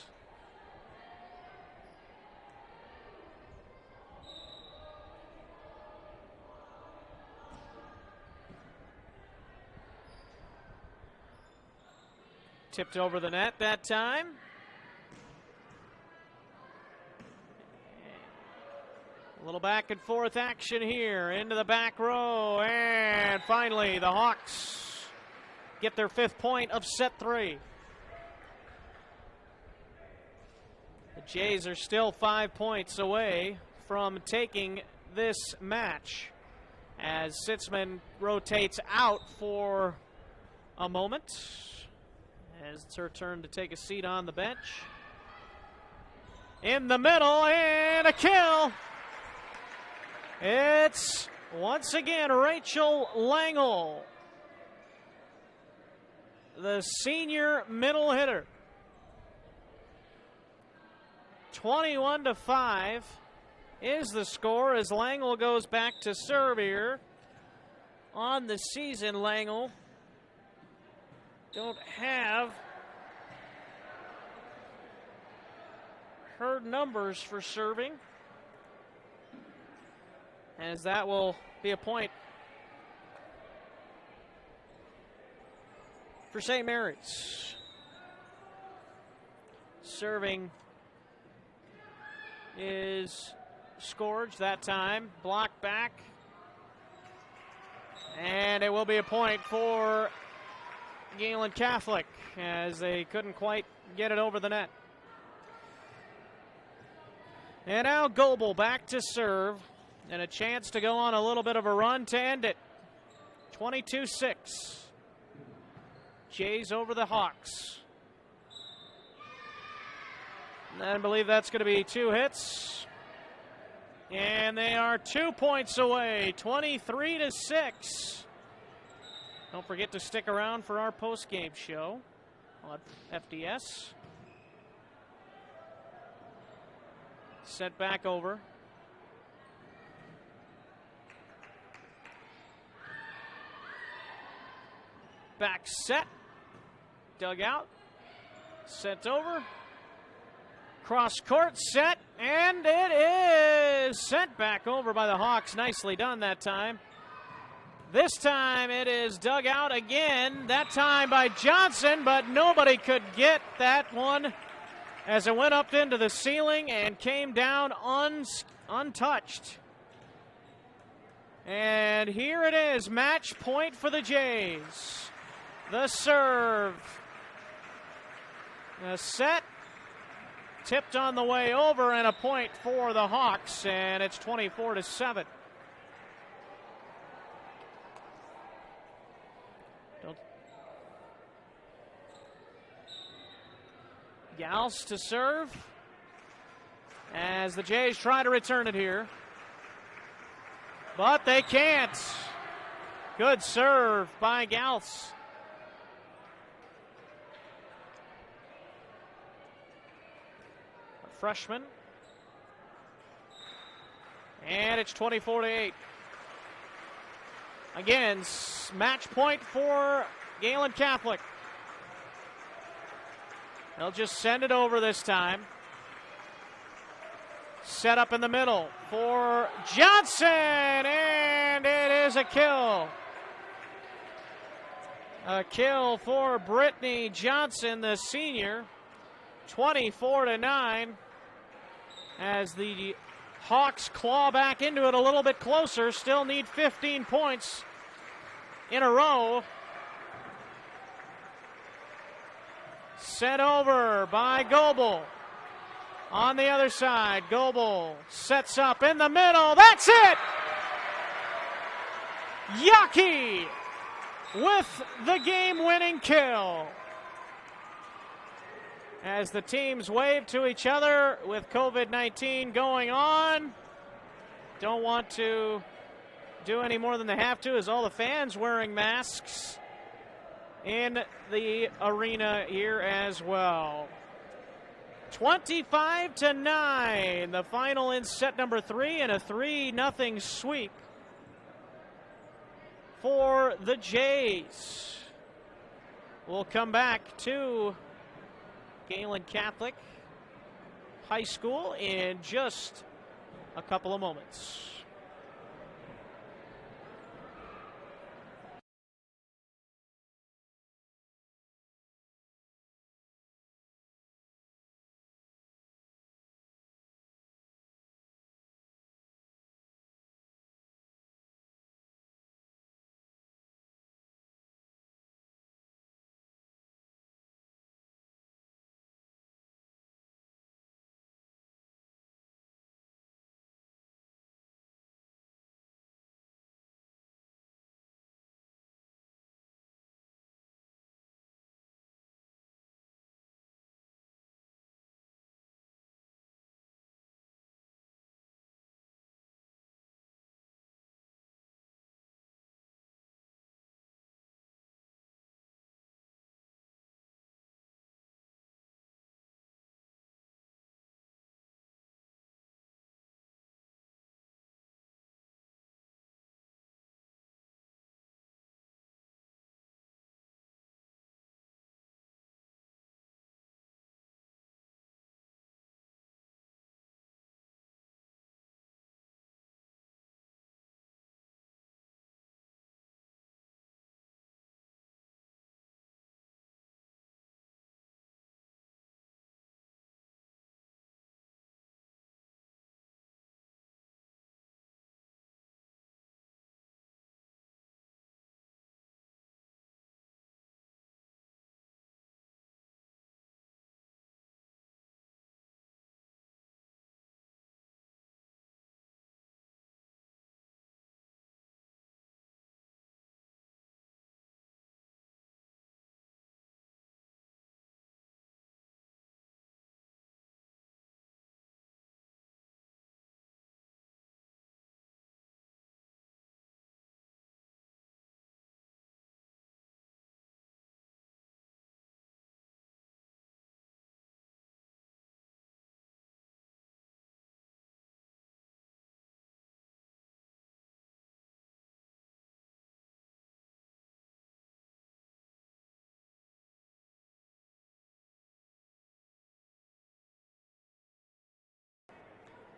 Tipped over the net that time. A little back and forth action here into the back row. And finally, the Hawks get their 5th point of set 3. The Jays are still 5 points away from taking this match as Sitzman rotates out for a moment, as it's her turn to take a seat on the bench. In the middle, and a kill. It's once again Rachel Langle, the senior middle hitter. 21-5 is the score as Langle goes back to serve here. On the season, Langle don't have her numbers for serving, as that will be a point for St. Mary's. Serving is Scourge that time, blocked back, and it will be a point for Gehlen Catholic, as they couldn't quite get it over the net. And now Goebel back to serve, and a chance to go on a little bit of a run to end it. 22-6. Jays over the Hawks. And I believe that's going to be 2 hits. And they are 2 points away, 23-6. Don't forget to stick around for our post-game show on FDS. Sent back over. Back set. Dug out. Sent over. Cross court set. And it is sent back over by the Hawks. Nicely done that time. This time it is dug out again. That time by Johnson, but nobody could get that one as it went up into the ceiling and came down untouched. And here it is, match point for the Jays. The serve. A set. Tipped on the way over, and a point for the Hawks, and it's 24-7. Gals to serve as the Jays try to return it here. But they can't. Good serve by Gals. A freshman. And it's 24-8. Again, match point for Gehlen Catholic. They'll just send it over this time. Set up in the middle for Johnson, and it is a kill. A kill for Brittany Johnson, the senior. 24-9 as the Hawks claw back into it a little bit closer. Still need 15 points in a row. Sent over by Goebel. On the other side, Goebel sets up in the middle. That's it! Yaki with the game-winning kill. As the teams wave to each other with COVID-19 going on. Don't want to do any more than they have to, as all the fans wearing masks in the arena here as well. 25-9, the final in set number 3, and a 3-0 sweep for the Jays. We'll come back to Gehlen Catholic High School in just a couple of moments.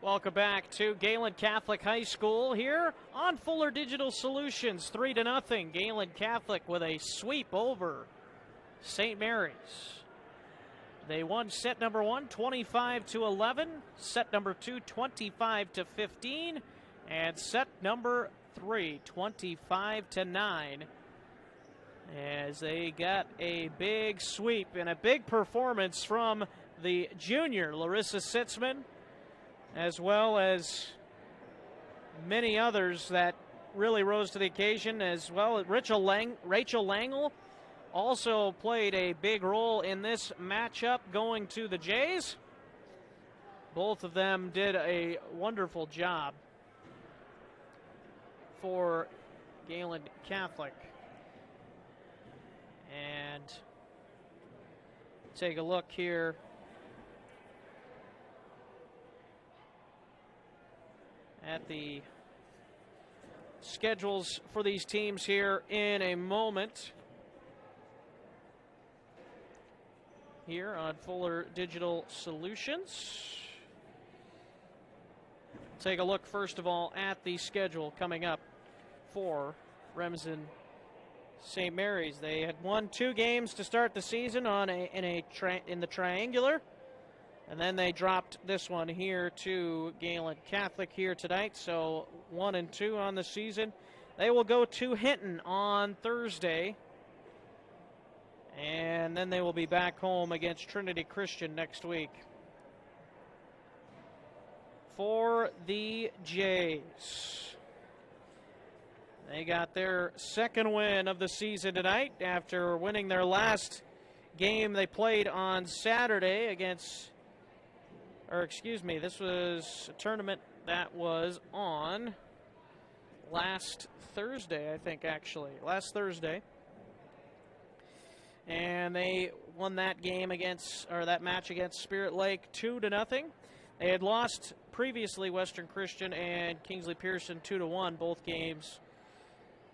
Welcome back to Gehlen Catholic High School here on Fuller Digital Solutions. 3-0. Gehlen Catholic with a sweep over St. Mary's. They won set number 1, 25-11. Set number 2, 25-15. And set number 3, 25-9. As they got a big sweep and a big performance from the junior Larissa Sitzman, as well as many others that really rose to the occasion, as well as Rachel Langle also played a big role in this matchup going to the Jays. Both of them did a wonderful job for Gehlen Catholic. And take a look here at the schedules for these teams here in a moment. Here on Fuller Digital Solutions. Take a look first of all at the schedule coming up for Remsen St. Mary's. They had won 2 games to start the season in the triangular. And then they dropped this one here to Gehlen Catholic here tonight. So 1-2 on the season. They will go to Hinton on Thursday. And then they will be back home against Trinity Christian next week. For the Jays, they got their second win of the season tonight after winning their last game they played on Saturday against, this was a tournament that was on last Thursday, I think, actually. Last Thursday. And they won that game that match against Spirit Lake 2-0. They had lost previously Western Christian and Kingsley Pearson 2-1, both games.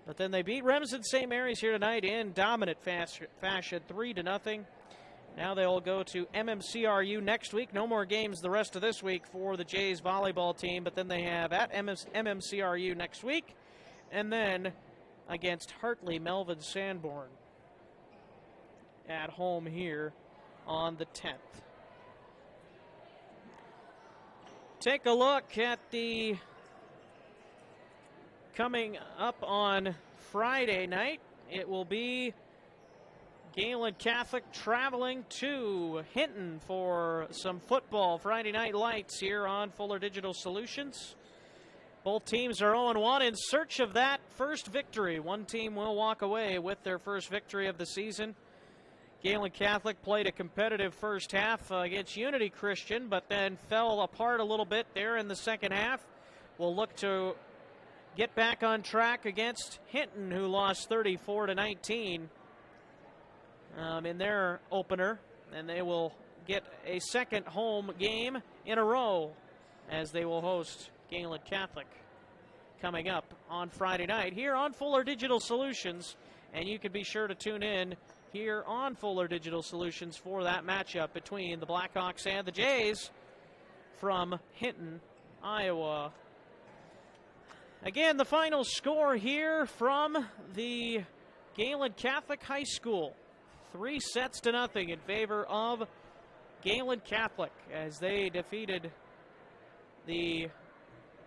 But then they beat Remsen St. Mary's here tonight in dominant fashion, 3-0. Now they'll go to MMCRU next week. No more games the rest of this week for the Jays volleyball team, but then they have at MMCRU next week, and then against Hartley Melvin Sanborn at home here on the 10th. Take a look at the coming up on Friday night. It will be Gehlen Catholic traveling to Hinton for some football. Friday Night Lights here on Fuller Digital Solutions. Both teams are 0-1 in search of that first victory. One team will walk away with their first victory of the season. Gehlen Catholic played a competitive first half against Unity Christian, but then fell apart a little bit there in the second half. We'll look to get back on track against Hinton, who lost 34-19 in their opener, and they will get a second home game in a row as they will host Gehlen Catholic coming up on Friday night here on Fuller Digital Solutions, and you can be sure to tune in here on Fuller Digital Solutions for that matchup between the Blackhawks and the Jays from Hinton, Iowa. Again, the final score here from the Gehlen Catholic High School. 3-0 in favor of Gehlen Catholic as they defeated the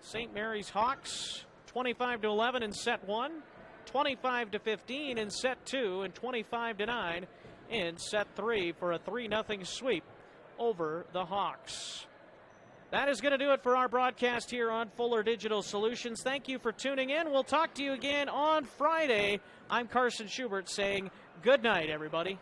St. Mary's Hawks 25-11 in set 1, 25-15 in set 2, and 25-9 in set 3 for a 3-0 sweep over the Hawks. That is going to do it for our broadcast here on Fuller Digital Solutions. Thank you for tuning in. We'll talk to you again on Friday. I'm Carson Schubert saying good night, everybody.